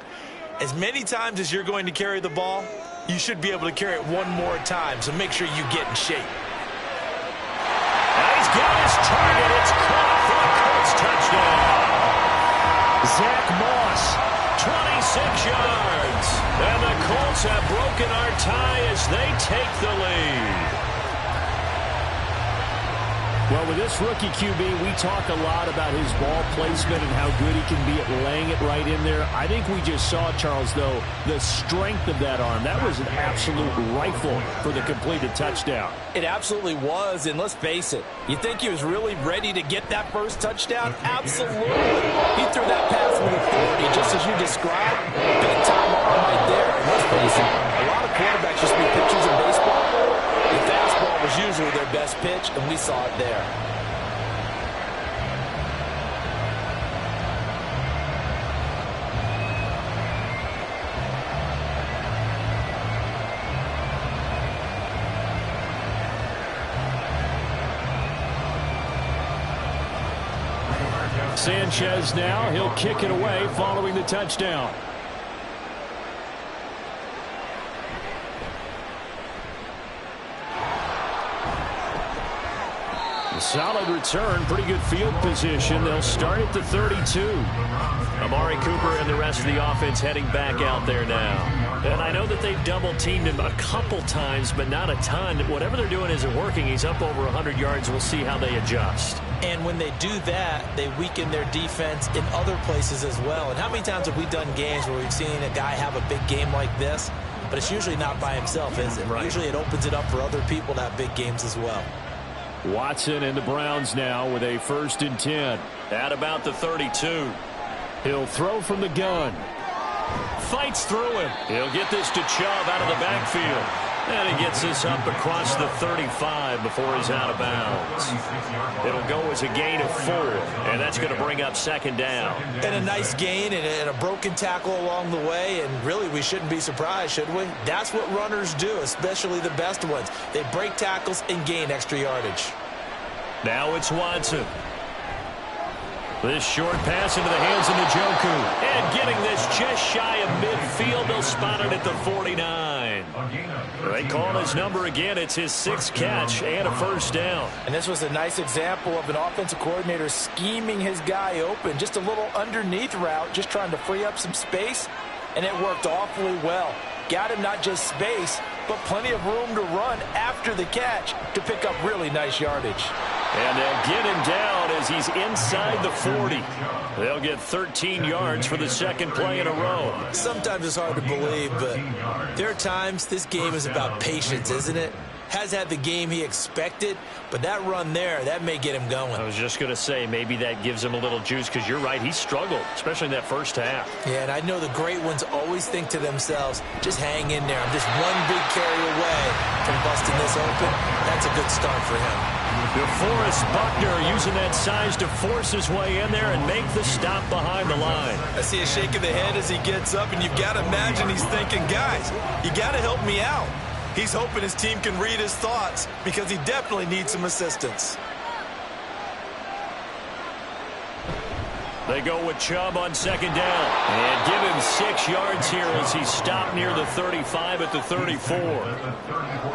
as many times as you're going to carry the ball, you should be able to carry it one more time, so make sure you get in shape. And he's got his target. It's caught for the Colts touchdown. Zach Moss, 26 yards. And the Colts have broken our tie as they take the lead. Well, with this rookie QB, we talk a lot about his ball placement and how good he can be at laying it right in there. I think we just saw, Charles, though, the strength of that arm. That was an absolute rifle for the completed touchdown. It absolutely was, and let's face it, you think he was really ready to get that first touchdown? Absolutely. He threw that pass with authority, just as you described. Big-time arm right there. And let's face it, a lot of quarterbacks used to be pitchers in baseball. The fastball was usually their best pitch, and we saw it there. Sanchez now, he'll kick it away following the touchdown. Solid return, pretty good field position. They'll start at the 32. Amari Cooper and the rest of the offense heading back out there now. And I know that they've double-teamed him a couple times, but not a ton. Whatever they're doing isn't working. He's up over 100 yards. We'll see how they adjust. And when they do that, they weaken their defense in other places as well. And how many times have we done games where we've seen a guy have a big game like this, but it's usually not by himself, is it? Right. Usually it opens it up for other people to have big games as well. Watson and the Browns now with a 1st and 10. At about the 32. He'll throw from the gun. Fights through him. He'll get this to Chubb out of the backfield. And he gets this up across the 35 before he's out of bounds. It'll go as a gain of 4, and that's going to bring up 2nd down. And a nice gain and a broken tackle along the way, and really we shouldn't be surprised, should we? That's what runners do, especially the best ones. They break tackles and gain extra yardage. Now it's Watson. This short pass into the hands of Njoku. And getting this just shy of midfield. They'll spot it at the 49. They call his number again. It's his 6th catch and a 1st down. And this was a nice example of an offensive coordinator scheming his guy open. Just a little underneath route, just trying to free up some space. And it worked awfully well. Got him not just space, but plenty of room to run after the catch to pick up really nice yardage. And they'll get him down as he's inside the 40. They'll get 13 yards for the 2nd play in a row. Sometimes it's hard to believe, but there are times this game is about patience, isn't it? Has had the game he expected, but that run there, that may get him going. I was just going to say, maybe that gives him a little juice, because you're right, he struggled, especially in that first half. Yeah, and I know the great ones always think to themselves, just hang in there. I'm just one big carry away from busting this open. That's a good start for him. DeForest Buckner using that size to force his way in there and make the stop behind the line. I see a shake of the head as he gets up, and you've got to imagine he's thinking, guys, you got to help me out. He's hoping his team can read his thoughts because he definitely needs some assistance. They go with Chubb on 2nd down. And give him 6 yards here as he's stopped near the 35 at the 34.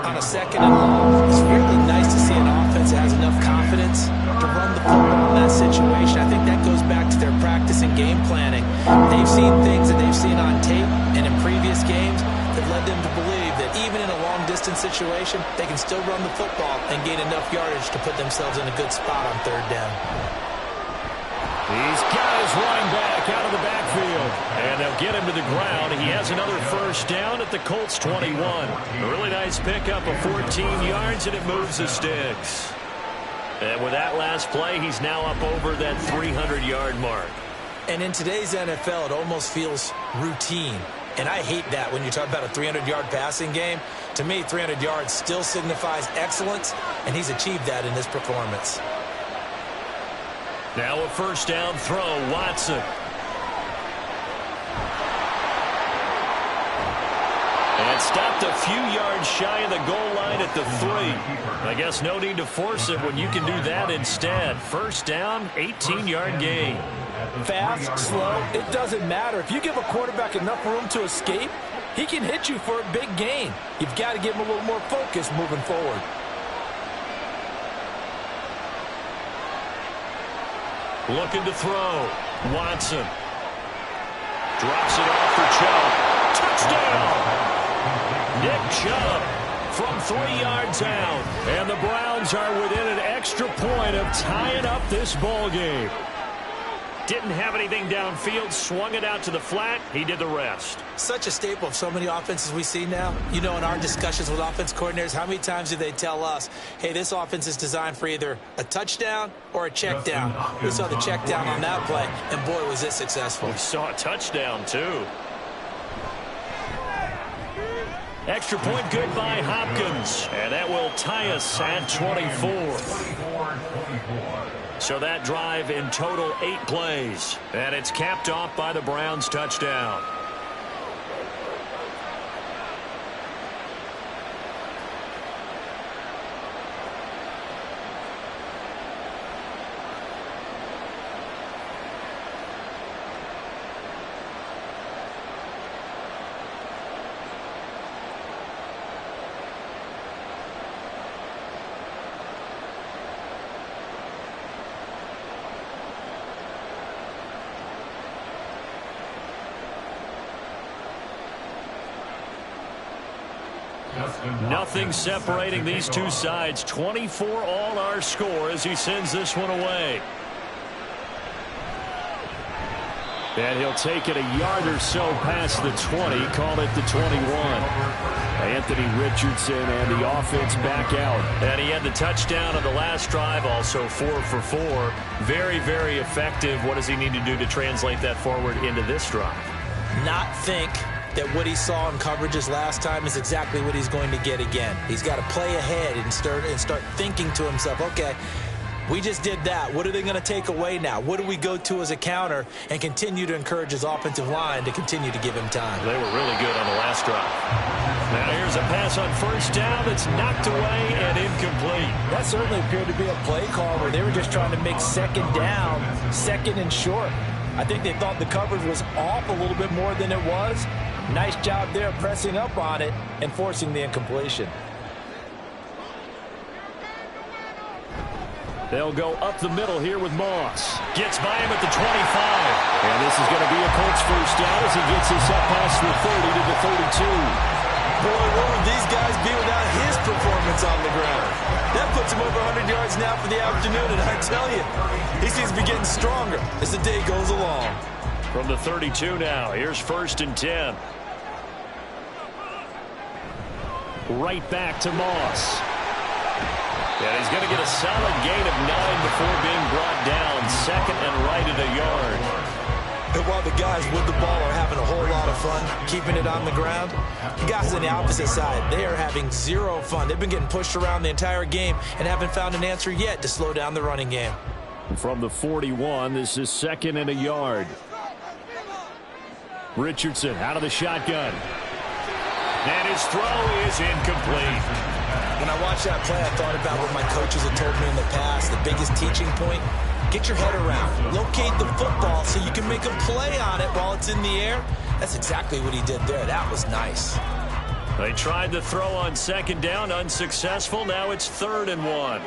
On a 2nd and long, it's really nice to see an offense that has enough confidence to run the football in that situation. I think that goes back to their practice and game planning. They've seen things that they've seen on tape and in previous games that led them to believe that even in a long-distance situation, they can still run the football and gain enough yardage to put themselves in a good spot on 3rd down. He's got his line back out of the backfield. And they'll get him to the ground. He has another 1st down at the Colts 21. A really nice pickup of 14 yards, and it moves the sticks. And with that last play, he's now up over that 300-yard mark. And in today's NFL, it almost feels routine. And I hate that when you talk about a 300-yard passing game. To me, 300 yards still signifies excellence, and he's achieved that in this performance. Now a 1st down throw, Watson. And stopped a few yards shy of the goal line at the 3. I guess no need to force it when you can do that instead. First down, 18-yard gain. Fast, slow, it doesn't matter. If you give a quarterback enough room to escape, he can hit you for a big gain. You've got to give him a little more focus moving forward. Looking to throw. Watson. Drops it off for Chubb. Touchdown! Nick Chubb from 3 yards out. And the Browns are within an extra point of tying up this ball game. Didn't have anything downfield, swung it out to the flat. He did the rest. Such a staple of so many offenses we see now. You know, in our discussions with offense coordinators, how many times do they tell us, hey, this offense is designed for either a touchdown or a check down. We saw the check down on that play, and boy, was it successful. We saw a touchdown, too. Extra point good by Hopkins. And that will tie us at 24. So that drive in total 8 plays. And it's capped off by the Browns touchdown. Nothing separating these two sides. 24 all our score as he sends this one away. And he'll take it a yard or so past the 20, call it the 21. Anthony Richardson and the offense back out. And he had the touchdown on the last drive, also 4 for 4. Very, very effective. What does he need to do to translate that forward into this drive? Not think that what he saw in coverages last time is exactly what he's going to get again. He's got to play ahead and start thinking to himself, okay, we just did that. What are they going to take away now? What do we go to as a counter? And continue to encourage his offensive line to continue to give him time. They were really good on the last drive. Now here's a pass on first down that's knocked away and incomplete. That certainly appeared to be a play call where they were just trying to make second down, second and short. I think they thought the coverage was off a little bit more than it was. Nice job there pressing up on it and forcing the incompletion. They'll go up the middle here with Moss. Gets by him at the 25. And this is going to be a Colts first down as he gets this up past the 30 to the 32. Boy, what would these guys be without his performance on the ground? That puts him over 100 yards now for the afternoon, and I tell you, he seems to be getting stronger as the day goes along. From the 32 now, here's 1st and 10. Right back to Moss. And he's going to get a solid gain of 9 before being brought down. Second and right at a yard. And while the guys with the ball are having a whole lot of fun keeping it on the ground, the guys on the opposite side, they are having zero fun. They've been getting pushed around the entire game and haven't found an answer yet to slow down the running game. From the 41, this is 2nd and a yard. Richardson out of the shotgun. And his throw is incomplete. When I watched that play, I thought about what my coaches had told me in the past. The biggest teaching point, get your head around. Locate the football so you can make a play on it while it's in the air. That's exactly what he did there. That was nice. They tried to throw on 2nd down, unsuccessful. Now it's 3rd and 1.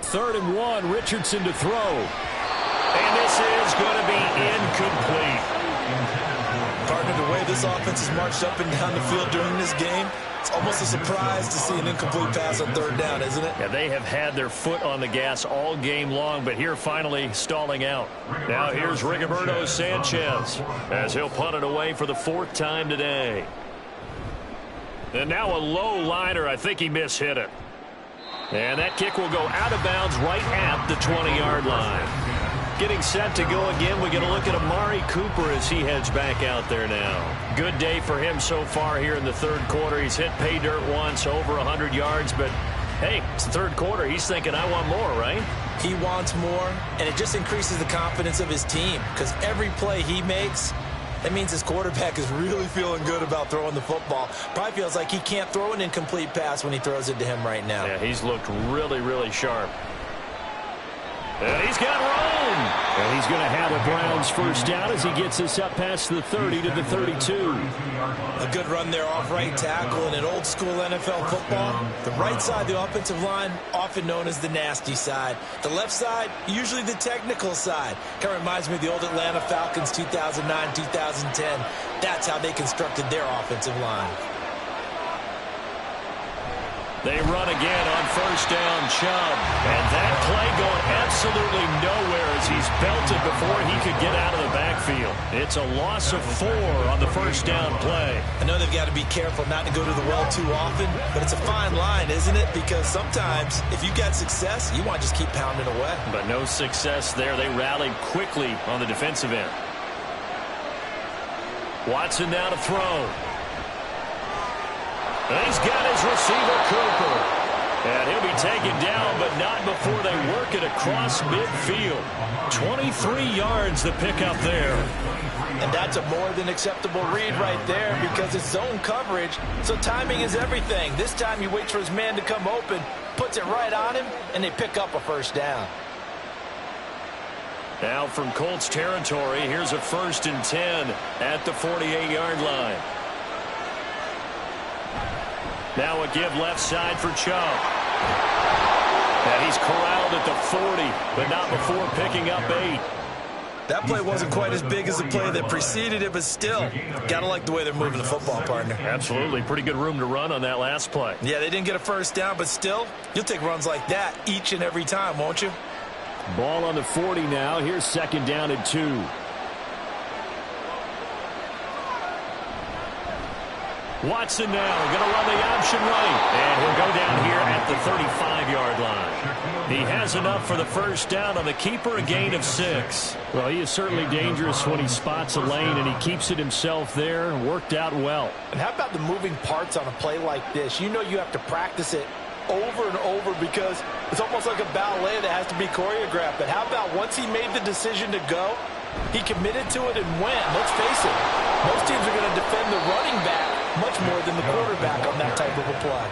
3rd and 1, Richardson to throw. And this is going to be incomplete. Partner, the way this offense has marched up and down the field during this game, it's almost a surprise to see an incomplete pass on 3rd down, isn't it? Yeah, they have had their foot on the gas all game long, but here finally stalling out. Now here's Rigoberto Sanchez as he'll punt it away for the 4th time today. And now a low liner. I think he mishit it. And that kick will go out of bounds right at the 20-yard line. Getting set to go again. We get a look at Amari Cooper as he heads back out there now. Good day for him so far here in the 3rd quarter. He's hit pay dirt once, over 100 yards, but hey, it's the 3rd quarter. He's thinking, I want more, right? He wants more, and it just increases the confidence of his team because every play he makes, That means his quarterback is really feeling good about throwing the football. Probably feels like he can't throw an incomplete pass when he throws it to him right now. Yeah, he's looked really, really sharp. And he's got room. And he's going to have a Browns first down as he gets us up past the 30 to the 32. A good run there off right tackle in an old school NFL football. The right side, the offensive line, often known as the nasty side. The left side, usually the technical side. Kind of reminds me of the old Atlanta Falcons 2009, 2010. That's how they constructed their offensive line. They run again on first down, Chubb. And that play going absolutely nowhere as he's belted before he could get out of the backfield. It's a loss of 4 on the first down play. I know they've got to be careful not to go to the well too often, but it's a fine line, isn't it? Because sometimes if you got success, you want to just keep pounding away. But no success there. They rallied quickly on the defensive end. Watson now to throw. And he's got his receiver, Cooper. And he'll be taken down, but not before they work it across midfield. 23 yards the pickup there. And that's a more than acceptable read right there because it's zone coverage, so timing is everything. This time he waits for his man to come open, puts it right on him, and they pick up a first down. Now from Colts territory, here's a 1st and 10 at the 48-yard line. Now a give left side for Chubb. And he's corralled at the 40, but not before picking up 8. That play wasn't quite as big as the play that preceded it, but still, got to like the way they're moving the football, partner. Absolutely. Pretty good room to run on that last play. Yeah, they didn't get a first down, but still, you'll take runs like that each and every time, won't you? Ball on the 40 now. Here's 2nd down and 2. Watson now going to run the option right. And he'll go down here at the 35-yard line. He has enough for the first down on the keeper, a gain of 6. Well, he is certainly dangerous when he spots a lane, and he keeps it himself there. Worked out well. And how about the moving parts on a play like this? You know you have to practice it over and over because it's almost like a ballet that has to be choreographed. But how about once he made the decision to go, he committed to it and went. Let's face it, most teams are going to defend the running back much more than the quarterback on that type of a play.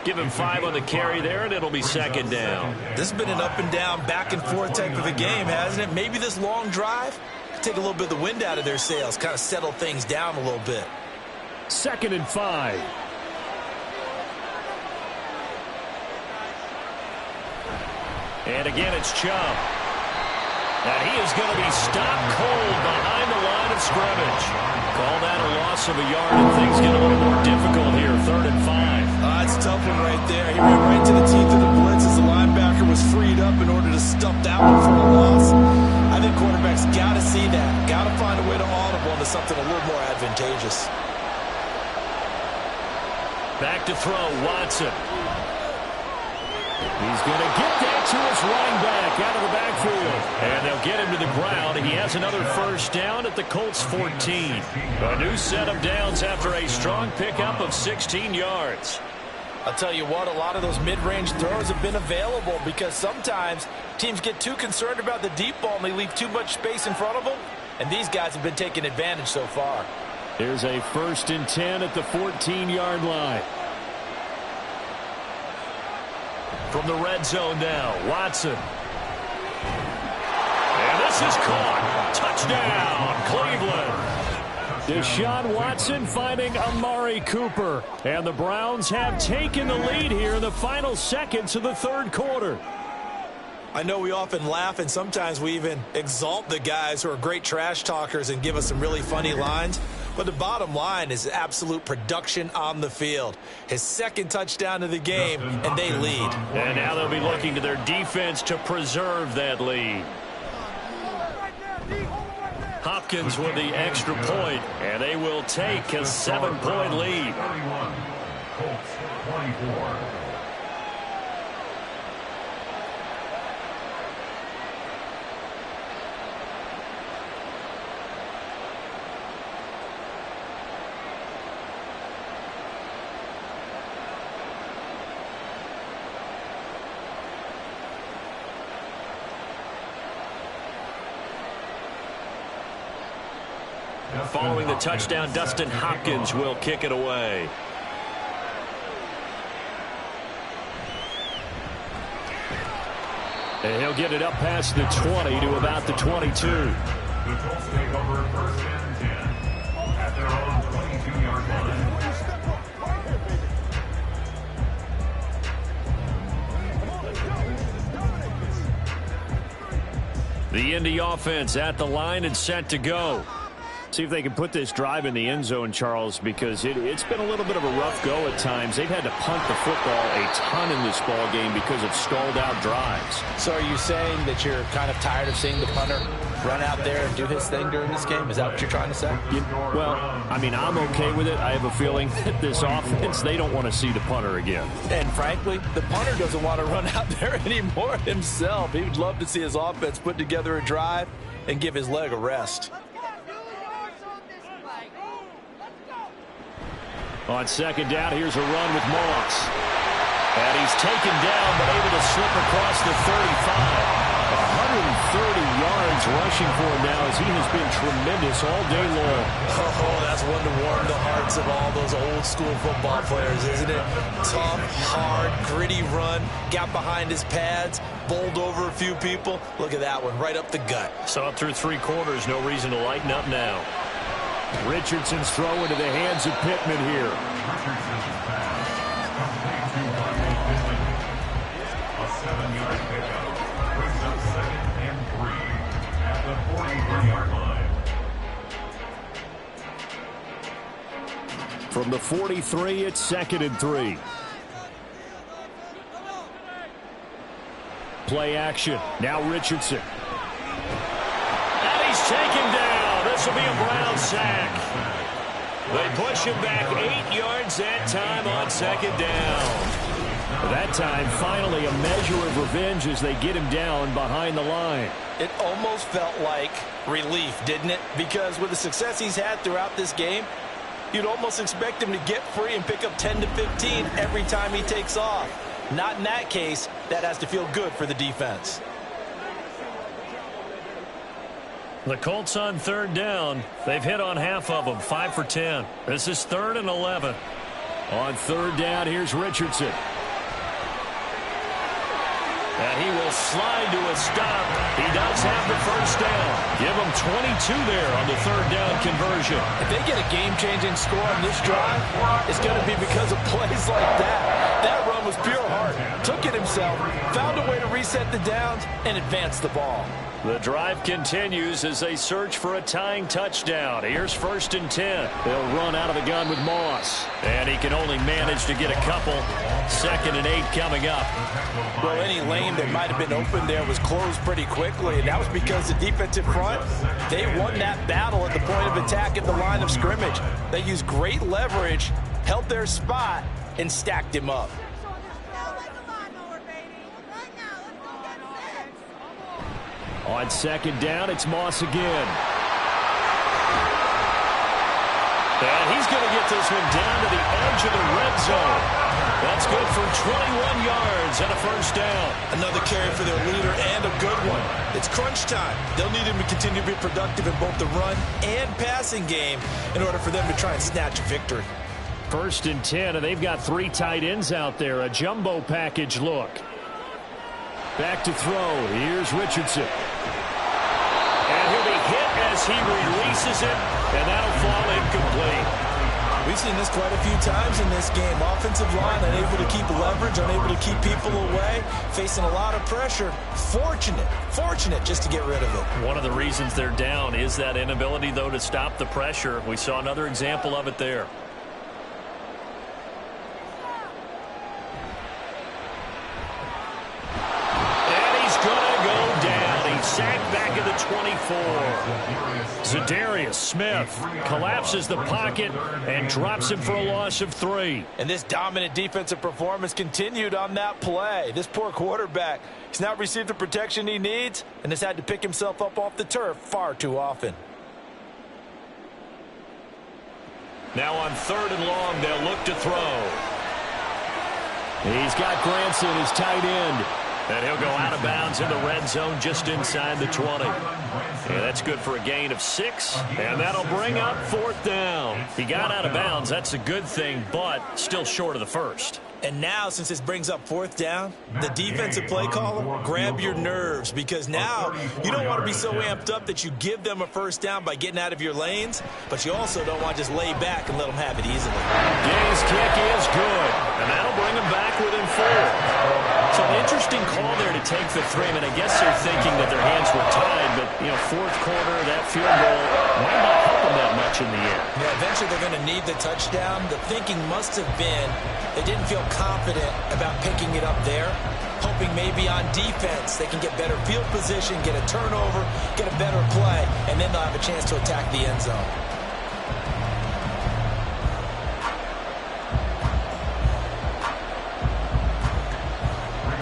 Give him 5 on the carry there, and it'll be 2nd down. This has been an up and down, back and forth type of a game, hasn't it? Maybe this long drive could take a little bit of the wind out of their sails, kind of settle things down a little bit. 2nd and 5. And again, it's Chubb. And he is going to be stopped cold behind the line of scrimmage. Call that a loss of a yard, and things get a little more difficult here. 3rd and 5. That's a tough one right there. He ran right to the teeth of the blitz as the linebacker was freed up in order to stuff that one for a loss. I think quarterbacks got to see that. Got to find a way to audible into something a little more advantageous. Back to throw, Watson. He's going to get that to his running back out of the backfield. And they'll get him to the ground. He has another first down at the Colts 14. A new set of downs after a strong pickup of 16 yards. I'll tell you what, a lot of those mid-range throws have been available because sometimes teams get too concerned about the deep ball and they leave too much space in front of them. And these guys have been taking advantage so far. Here's a 1st and 10 at the 14-yard line. From the red zone now, Watson. And this is caught. Touchdown, Cleveland. Deshaun Watson finding Amari Cooper. And the Browns have taken the lead here in the final seconds of the 3rd quarter. I know we often laugh and sometimes we even exalt the guys who are great trash talkers and give us some really funny lines. But the bottom line is absolute production on the field. His 2nd touchdown of the game, and they lead. And now they'll be looking to their defense to preserve that lead. Hopkins with the extra point, and they will take a 7-point lead. 31, Colts 24. Following the touchdown, Dustin Hopkins will kick it away. And he'll get it up past the 20 to about the 22. The Colts take over 1st and 10 at their own 22-yard line. The Indy offense at the line and set to go. See if they can put this drive in the end zone, Charles, because it's been a little bit of a rough go at times. They've had to punt the football a ton in this ball game because of stalled out drives. So are you saying that you're kind of tired of seeing the punter run out there and do his thing during this game? Is that what you're trying to say? Well, I mean, I'm okay with it. I have a feeling that this offense, they don't want to see the punter again. And frankly, the punter doesn't want to run out there anymore himself. He would love to see his offense put together a drive and give his leg a rest. On second down, here's a run with Moss. And he's taken down, but able to slip across the 35. 130 yards rushing for him now as he has been tremendous all day long. Oh, that's one to warm the hearts of all those old school football players, isn't it? Tough, hard, gritty run. Got behind his pads, bowled over a few people. Look at that one, right up the gut. So up through 3 quarters, no reason to lighten up now. Richardson's throw into the hands of Pittman here. Richardson's pass complete to Rodney Pittman. A 7-yard pickup brings up 2nd and 3 at the 43-yard line. From the 43, it's 2nd and 3. Play action. Now Richardson. And he's taken down. This will be a Brown sack. They push him back 8 yards that time on 2nd down. That time, finally, a measure of revenge as they get him down behind the line. It almost felt like relief, didn't it? Because with the success he's had throughout this game, you'd almost expect him to get free and pick up 10 to 15 every time he takes off. Not in that case. That has to feel good for the defense. The Colts on 3rd down. They've hit on half of them, 5 for 10. This is 3rd and 11. On 3rd down, here's Richardson. And he will slide to a stop. He does have the 1st down. Give him 22 there on the 3rd down conversion. If they get a game-changing score on this drive, it's going to be because of plays like that. That run was pure heart. Took it himself, found a way to reset the downs, and advance the ball. The drive continues as they search for a tying touchdown. Here's 1st and 10. They'll run out of the gun with Moss. And he can only manage to get a couple. 2nd and 8 coming up. Well, any lane that might have been open there was closed pretty quickly, and that was because the defensive front, they won that battle at the point of attack at the line of scrimmage. They used great leverage, held their spot, and stacked him up. On 2nd down, it's Moss again. And he's going to get this one down to the edge of the red zone. That's good for 21 yards and a 1st down. Another carry for their leader and a good one. It's crunch time. They'll need him to continue to be productive in both the run and passing game in order for them to try and snatch a victory. 1st and 10, and they've got 3 tight ends out there. A jumbo package look. Back to throw. Here's Richardson. And he'll be hit as he releases it, and that'll fall incomplete. We've seen this quite a few times in this game. Offensive line unable to keep leverage, unable to keep people away, facing a lot of pressure. Fortunate just to get rid of it. One of the reasons they're down is that inability, though, to stop the pressure. We saw another example of it there. Sacked back at the 24. Zadarius Smith collapses the pocket and drops him for a loss of 3. And this dominant defensive performance continued on that play. This poor quarterback has not received the protection he needs and has had to pick himself up off the turf far too often. Now on 3rd and long, they'll look to throw. He's got Granson, his tight end. And he'll go out of bounds in the red zone just inside the 20. And that's good for a gain of 6. And that'll bring up 4th down. He got out of bounds. That's a good thing, but still short of the first. And now, since this brings up 4th down, the defensive play caller, grab your nerves, because now you don't want to be so amped up that you give them a 1st down by getting out of your lanes, but you also don't want to just lay back and let them have it easily. Gay's kick is good, and that'll bring them back within 4. So an interesting call there to take the 3. I mean, I guess they're thinking that their hands were tied, but, 4th quarter, that field goal might not help them that much in the air. Yeah, eventually they're going to need the touchdown. The thinking must have been they didn't feel confident about picking it up there, hoping maybe on defense they can get better field position, get a turnover, get a better play, and then they'll have a chance to attack the end zone.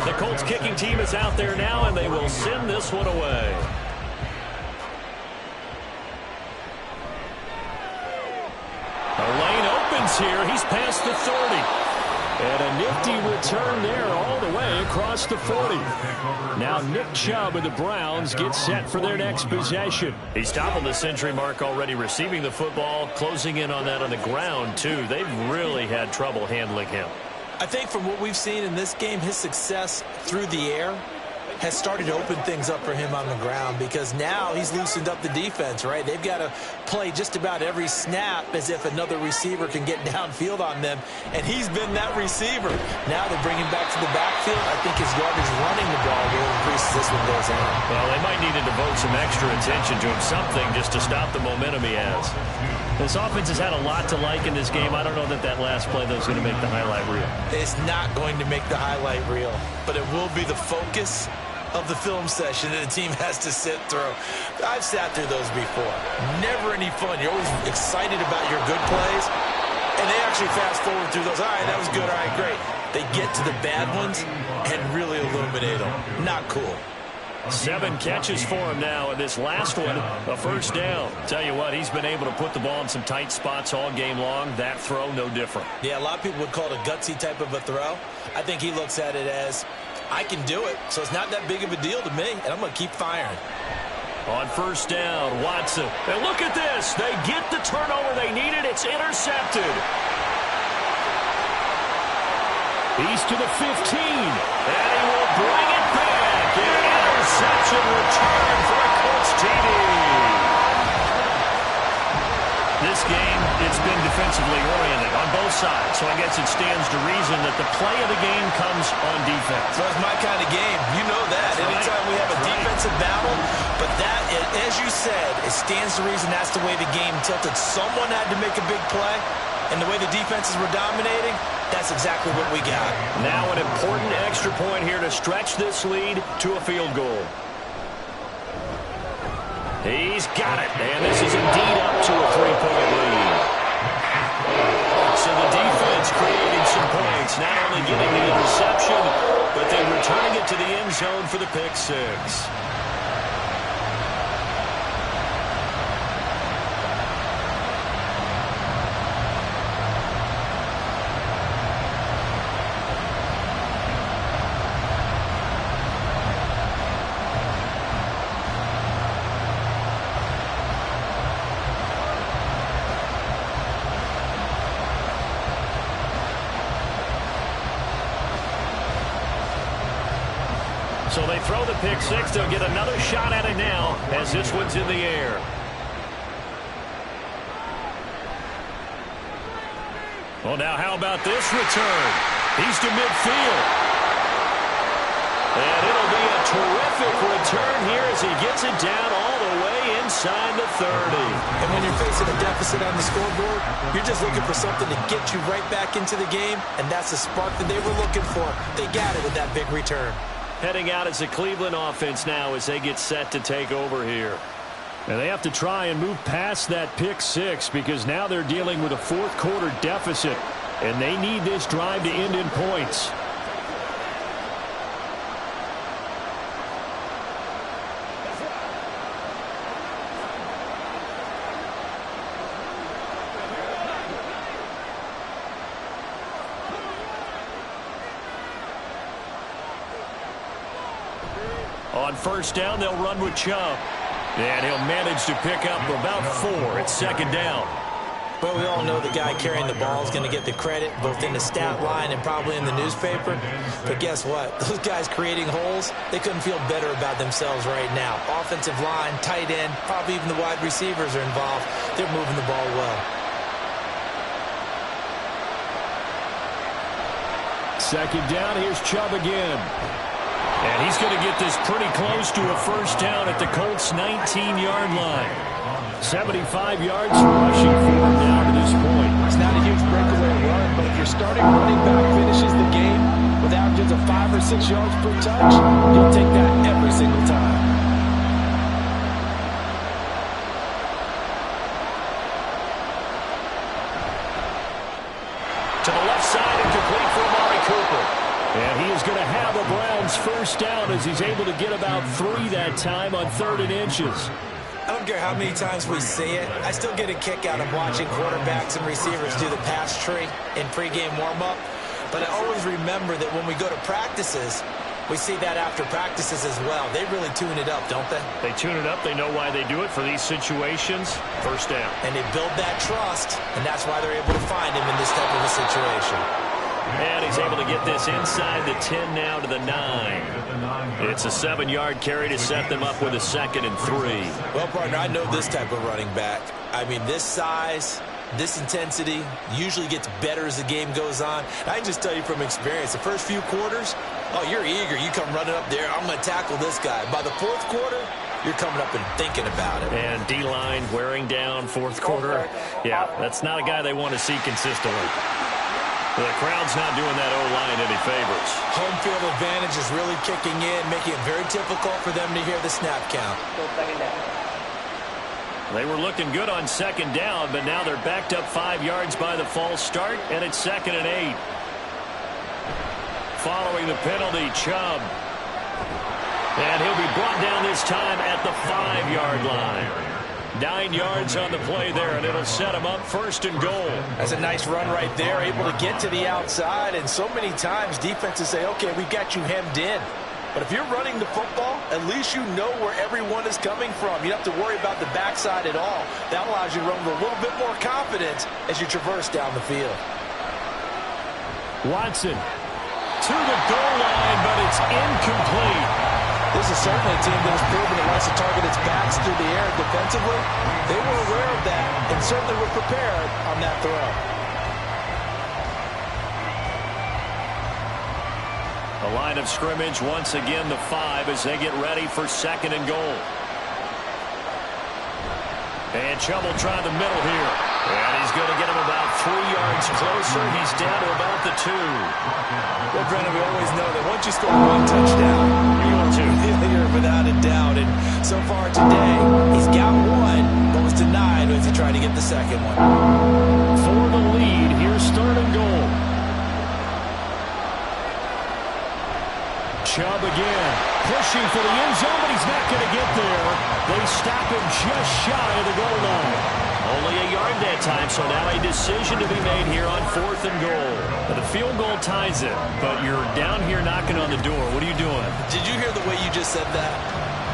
The Colts kicking team is out there now, and they will send this one away. The lane opens here. He's past the 30. And a nifty return there all the way across the 40. Now Nick Chubb of the Browns gets set for their next possession. He's topping the century mark already, receiving the football, closing in on that on the ground, too. They've really had trouble handling him. I think from what we've seen in this game, his success through the air has started to open things up for him on the ground, because now he's loosened up the defense, right? They've got to play just about every snap as if another receiver can get downfield on them, and he's been that receiver. Now they bring him back to the backfield. I think his yardage running the ball will increase as this one goes in. Well, they might need to devote some extra attention to him, something just to stop the momentum he has. This offense has had a lot to like in this game. I don't know that last play, though, is going to make the highlight reel. It's not going to make the highlight reel, but it will be the focus of the film session that the team has to sit through. I've sat through those before. Never any fun. You're always excited about your good plays, and they actually fast forward through those. All right, that was good. All right, great. They get to the bad ones and really illuminate them. Not cool. 7 catches for him now, and this last one, a 1st down. Tell you what, he's been able to put the ball in some tight spots all game long. That throw, no different. Yeah, a lot of people would call it a gutsy type of a throw. I think he looks at it as, I can do it, so it's not that big of a deal to me, and I'm going to keep firing. On 1st down, Watson. And look at this. They get the turnover they needed. It's intercepted. He's to the 15, and he will bring it back. An interception return for a Colts TD. This game, it's been defensively oriented on both sides, so I guess it stands to reason that the play of the game comes on defense. So it's my kind of game. You know that. Anytime we have a defensive battle, but that, as you said, it stands to reason that's the way the game tilted. Someone had to make a big play, and the way the defenses were dominating, that's exactly what we got. Now an important extra point here to stretch this lead to a field goal. He's got it, and this is indeed up to a 3-point lead. So the defense creating some points, not only getting the interception, but then returning it to the end zone for the pick 6. So they throw the pick 6. They'll get another shot at it now as this one's in the air. Well, now how about this return? He's to midfield. And it'll be a terrific return here as he gets it down all the way inside the 30. And when you're facing a deficit on the scoreboard, you're just looking for something to get you right back into the game, and that's the spark that they were looking for. They got it with that big return. Heading out as the Cleveland offense now as they get set to take over here. And they have to try and move past that pick 6 because now they're dealing with a 4th quarter deficit, and they need this drive to end in points. On first down, they'll run with Chubb. And he'll manage to pick up about 4 at second down. Well, we all know the guy carrying the ball is going to get the credit, both in the stat line and probably in the newspaper. But guess what? Those guys creating holes, they couldn't feel better about themselves right now. Offensive line, tight end, probably even the wide receivers are involved. They're moving the ball well. Second down, here's Chubb again. And he's going to get this pretty close to a first down at the Colts' 19-yard line. 75 yards rushing for him now to this point. It's not a huge breakaway run, but if your starting running back finishes the game with averages of 5 or 6 yards per touch, you'll take that every single time. To the left side and complete for Amari Cooper. And he is going to have a Browns first down as he's able to get about 3 that time on 3rd and inches. I don't care how many times we see it. I still get a kick out of watching quarterbacks and receivers do the pass tree in pregame warm-up. But I always remember that when we go to practices, we see that after practices as well. They really tune it up, don't they? They tune it up. They know why they do it for these situations. First down. And they build that trust, and that's why they're able to find him in this type of a situation. And he's able to get this inside the 10 now to the 9. It's a 7-yard carry to set them up with a 2nd and 3. Well, partner, I know this type of running back. I mean, this size, this intensity usually gets better as the game goes on. I can just tell you from experience, the first few quarters, oh, you're eager. You come running up there, I'm going to tackle this guy. By the 4th quarter, you're coming up and thinking about it. And D-line wearing down 4th quarter. Yeah, that's not a guy they want to see consistently. The crowd's not doing that O-line any favors. Home field advantage is really kicking in, making it very difficult for them to hear the snap count. Still second down. They were looking good on 2nd down, but now they're backed up 5 yards by the false start, and it's 2nd and 8. Following the penalty, Chubb. And he'll be brought down this time at the 5-yard line. 9 yards on the play there, and it'll set him up 1st and goal. That's a nice run right there, able to get to the outside. And so many times defenses say, okay, we got you hemmed in. But if you're running the football, at least you know where everyone is coming from. You don't have to worry about the backside at all. That allows you to run with a little bit more confidence as you traverse down the field. Watson to the goal line, but it's incomplete. This is certainly a team that has proven it likes to target its backs through the air defensively. They were aware of that and certainly were prepared on that throw. The line of scrimmage once again the 5 as they get ready for 2nd and goal. And Chubb will try the middle here. And he's going to get him about 3 yards closer. He's down to about the 2. Well, Brennan, we always know that once you score 1 touchdown, you're going to. You're without a doubt. And so far today, he's got 1, but was denied as he tried to get the 2nd one. For the lead, here's 3rd and goal. Chubb again, pushing for the end zone, but he's not going to get there. They stop him just shy of the goal line. Only a yard that time, so now a decision to be made here on 4th and goal. But the field goal ties it, but you're down here knocking on the door. What are you doing? Did you hear the way you just said that?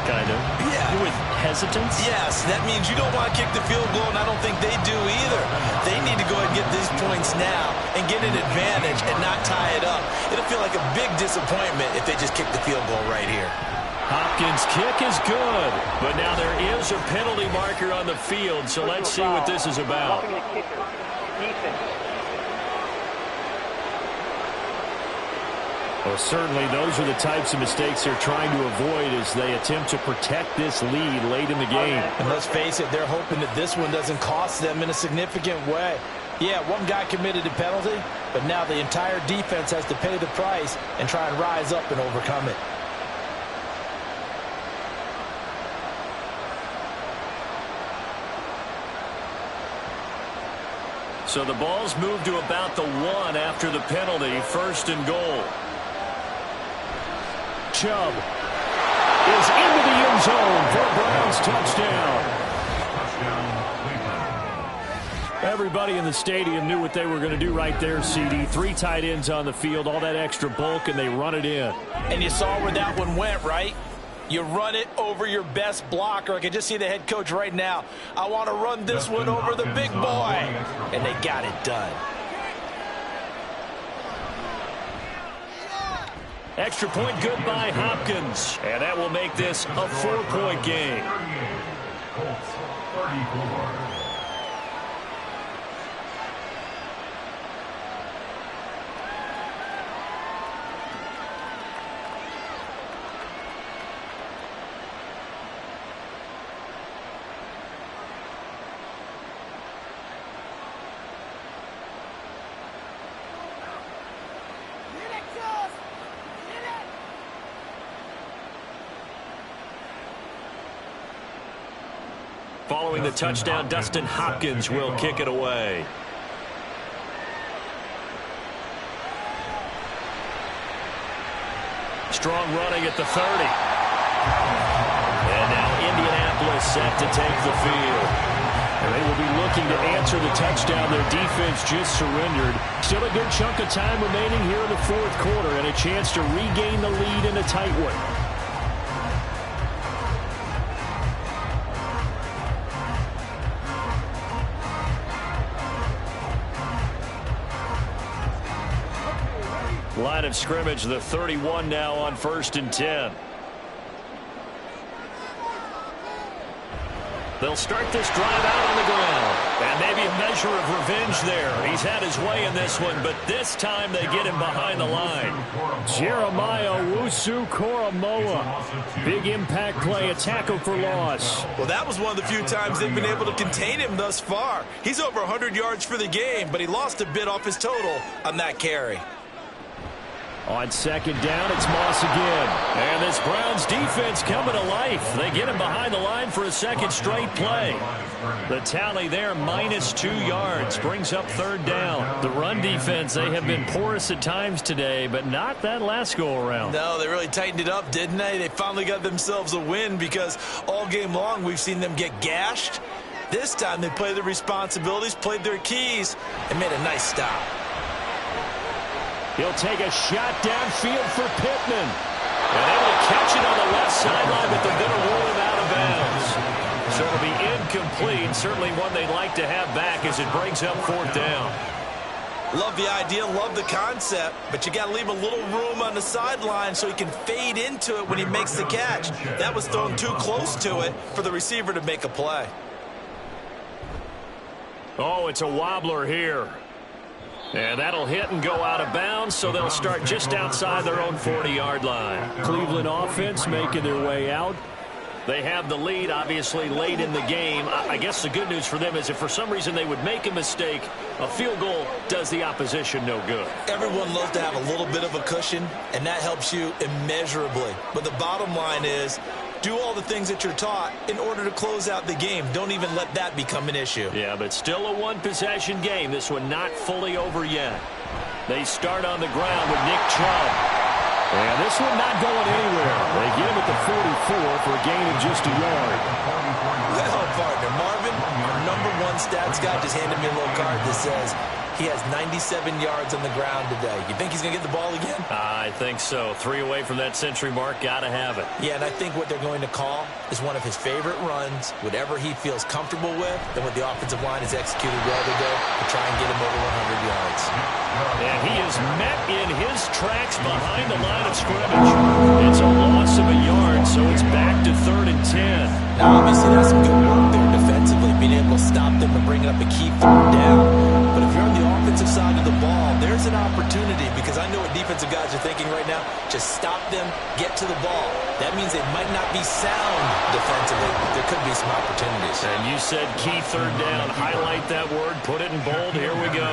Kind of. Yeah. With hesitance? Yes, that means you don't want to kick the field goal, and I don't think they do either. They need to go ahead and get these points now and get an advantage and not tie it up. It'll feel like a big disappointment if they just kick the field goal right here. Hopkins' kick is good, but now there is a penalty marker on the field, so let's see what this is about. Roughing the kicker. Defense. Well, certainly those are the types of mistakes they're trying to avoid as they attempt to protect this lead late in the game. And let's face it, they're hoping that this one doesn't cost them in a significant way. Yeah, one guy committed a penalty, but now the entire defense has to pay the price and try and rise up and overcome it. So the ball's moved to about the 1 after the penalty, 1st and goal. Chubb is into the end zone for a Browns touchdown. Everybody in the stadium knew what they were going to do right there, CD. 3 tight ends on the field, all that extra bulk, and they run it in. And you saw where that one went, right? You run it over your best blocker. I can just see the head coach right now. I want to run this one over the big boy. And they got it done. Extra point good by Hopkins. And that will make this a 4-point game. Colts 34. Following the touchdown, Dustin Hopkins will kick it away. Strong running at the 30. And now Indianapolis set to take the field. And they will be looking to answer the touchdown their defense just surrendered. Still a good chunk of time remaining here in the fourth quarter and a chance to regain the lead in a tight one. Line of scrimmage, the 31 now on 1st and 10. They'll start this drive out on the ground. And maybe a measure of revenge there. He's had his way in this one, but this time they get him behind the line. Jeremiah Owusu-Koramoah. Big impact play, a tackle for loss. Well, that was one of the few times they've been able to contain him thus far. He's over 100 yards for the game, but he lost a bit off his total on that carry. On second down, it's Moss again. And this Browns defense coming to life. They get him behind the line for a second straight play. The tally there, -2 yards, brings up 3rd down. The run defense, they have been porous at times today, but not that last go-around. No, they really tightened it up, didn't they? They finally got themselves a win because all game long we've seen them get gashed. This time they played their responsibilities, played their keys, and made a nice stop. He'll take a shot downfield for Pittman. And able to catch it on the left sideline, but they're going to roll him out of bounds. So it'll be incomplete. Certainly one they'd like to have back as it brings up 4th down. Love the idea, love the concept, but you got to leave a little room on the sideline so he can fade into it when he makes the catch. That was thrown too close to it for the receiver to make a play. Oh, it's a wobbler here. And that'll hit and go out of bounds, so they'll start just outside their own 40-yard line. Cleveland offense making their way out. They have the lead, obviously, late in the game. I guess the good news for them is if for some reason they would make a mistake, a field goal does the opposition no good. Everyone loves to have a little bit of a cushion, and that helps you immeasurably. But the bottom line is, do all the things that you're taught in order to close out the game. Don't even let that become an issue. Yeah, but still a one-possession game. This one not fully over yet. They start on the ground with Nick Chubb. And this one not going anywhere. They get him at the 44 for a gain of just a yard. Well, partner, Marvin, our #1 stats guy just handed me a little card that says he has 97 yards on the ground today. You think he's going to get the ball again? I think so. 3 away from that century mark. Got to have it. Yeah, and I think what they're going to call is one of his favorite runs, whatever he feels comfortable with, and what the offensive line has executed well today to try and get him over 100 yards. And he is met in his tracks behind the line of scrimmage. It's a loss of a yard, so it's back to 3rd and 10. Now, obviously, that's some good work there defensively, being able to stop them and bring up a key 3rd down. But if you're on the offensive side of the ball, there's an opportunity because I know what defensive guys are thinking right now. Just stop them, get to the ball. That means they might not be sound defensively. There could be some opportunities. And you said key 3rd down. Highlight that word. Put it in bold. Here we go.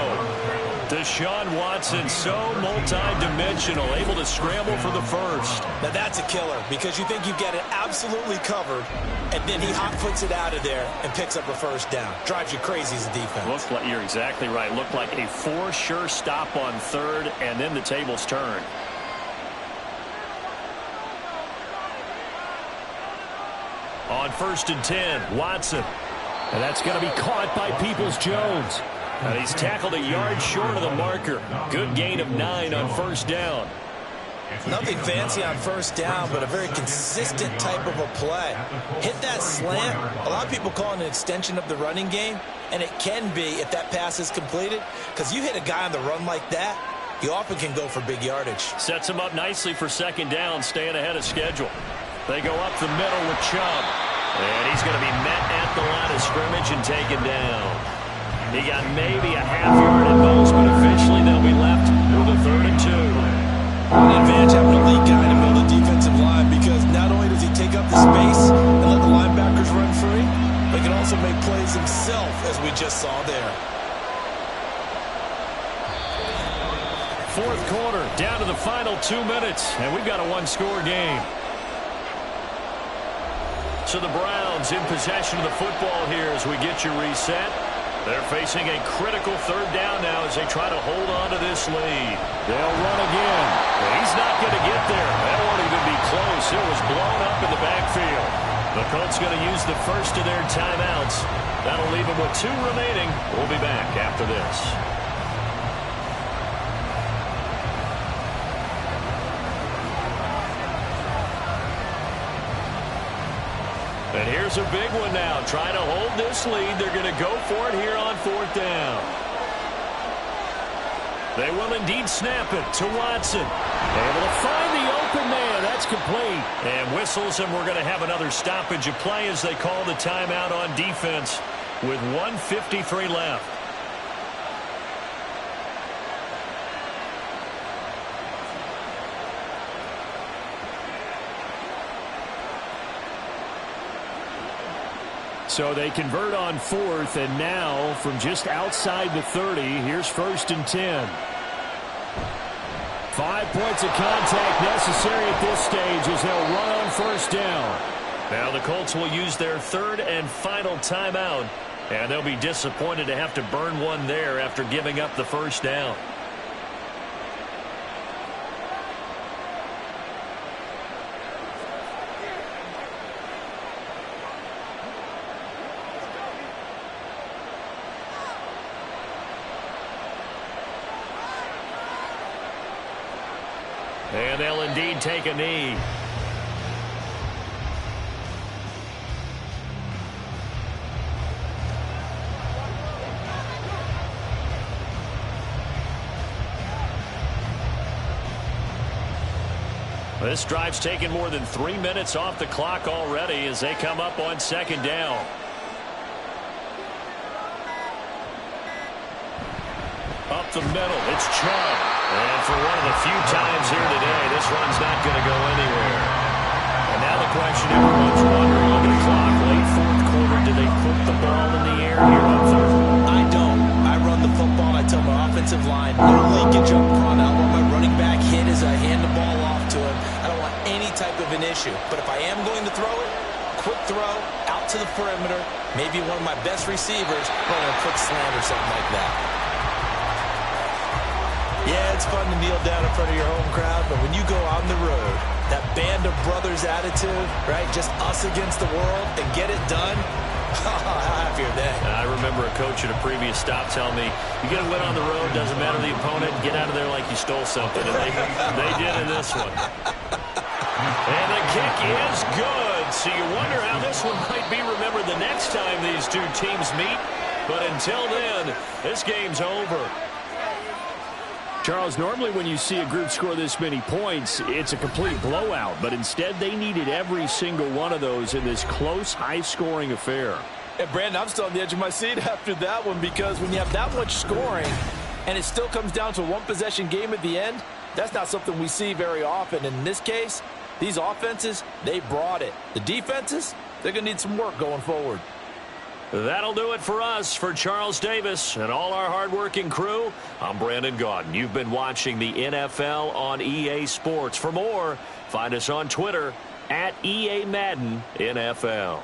Deshaun Watson, so multi-dimensional, able to scramble for the first. Now that's a killer because you think you've got it absolutely covered, and then he hot puts it out of there and picks up a 1st down. Drives you crazy as a defense. Looks like you're exactly right. Looked like a for sure stop on 3rd, and then the tables turn. On 1st and 10, Watson. And that's going to be caught by Peoples-Jones. And he's tackled a yard short of the marker. Good gain of 9 on 1st down. Nothing fancy on first down, but a very consistent type of a play. Hit that slant. A lot of people call it an extension of the running game, and it can be if that pass is completed, because you hit a guy on the run like that, you often can go for big yardage. Sets him up nicely for second down, staying ahead of schedule. They go up the middle with Chubb, and he's going to be met at the line of scrimmage and taken down. He got maybe a half yard at most, but eventually they'll be left with a 3rd and 2. An advantage having a lead guy in the middle of the defensive line, because not only does he take up the space and let the linebackers run free, but he can also make plays himself, as we just saw there. Fourth quarter, down to the final 2 minutes, and we've got a one-score game. So the Browns in possession of the football here as we get you reset. They're facing a critical 3rd down now as they try to hold on to this lead. They'll run again. He's not going to get there. That won't even be close. It was blown up in the backfield. The Colts going to use the first of their timeouts. That'll leave them with 2 remaining. We'll be back after this. And here's a big one now. Trying to hold this lead. They're going to go for it here on 4th down. They will indeed snap it to Watson. Able to find the open man. That's complete. And whistles, and we're going to have another stoppage of play as they call the timeout on defense with 1:53 left. So they convert on 4th, and now from just outside the 30, here's 1st and 10. 5 points of contact necessary at this stage as they'll run on 1st down. Now the Colts will use their 3rd and final timeout, and they'll be disappointed to have to burn one there after giving up the 1st down. And they'll indeed take a knee. This drive's taken more than 3 minutes off the clock already as they come up on 2nd down. Up the middle, it's Chubb. And for one of the few times here today, this run's not going to go anywhere. And now the question everyone's wondering, look at the clock, late 4th quarter, do they put the ball in the air here on 3rd? I don't. I run the football, I tell my offensive line, no leakage up front. I don't want my running back hit as I hand the ball off to him. I don't want any type of an issue. But if I am going to throw it, quick throw, out to the perimeter, maybe one of my best receivers running a quick slant or something like that. Yeah, it's fun to kneel down in front of your home crowd, but when you go on the road, that band of brothers attitude, right, just us against the world, and get it done, how happy are they? I remember a coach at a previous stop telling me, you get a win on the road, doesn't matter the opponent, get out of there like you stole something, and they did in this one. And the kick is good, so you wonder how this one might be remembered the next time these two teams meet, but until then, this game's over. Charles, normally when you see a group score this many points, it's a complete blowout. But instead, they needed every single one of those in this close, high-scoring affair. And, Brandon, I'm still on the edge of my seat after that one because when you have that much scoring and it still comes down to a one-possession game at the end, that's not something we see very often. And in this case, these offenses, they brought it. The defenses, they're going to need some work going forward. That'll do it for us. For Charles Davis and all our hardworking crew, I'm Brandon Gaudin. You've been watching the NFL on EA Sports. For more, find us on Twitter at EA Madden NFL.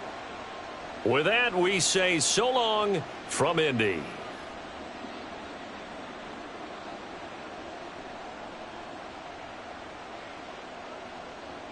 With that, we say so long from Indy.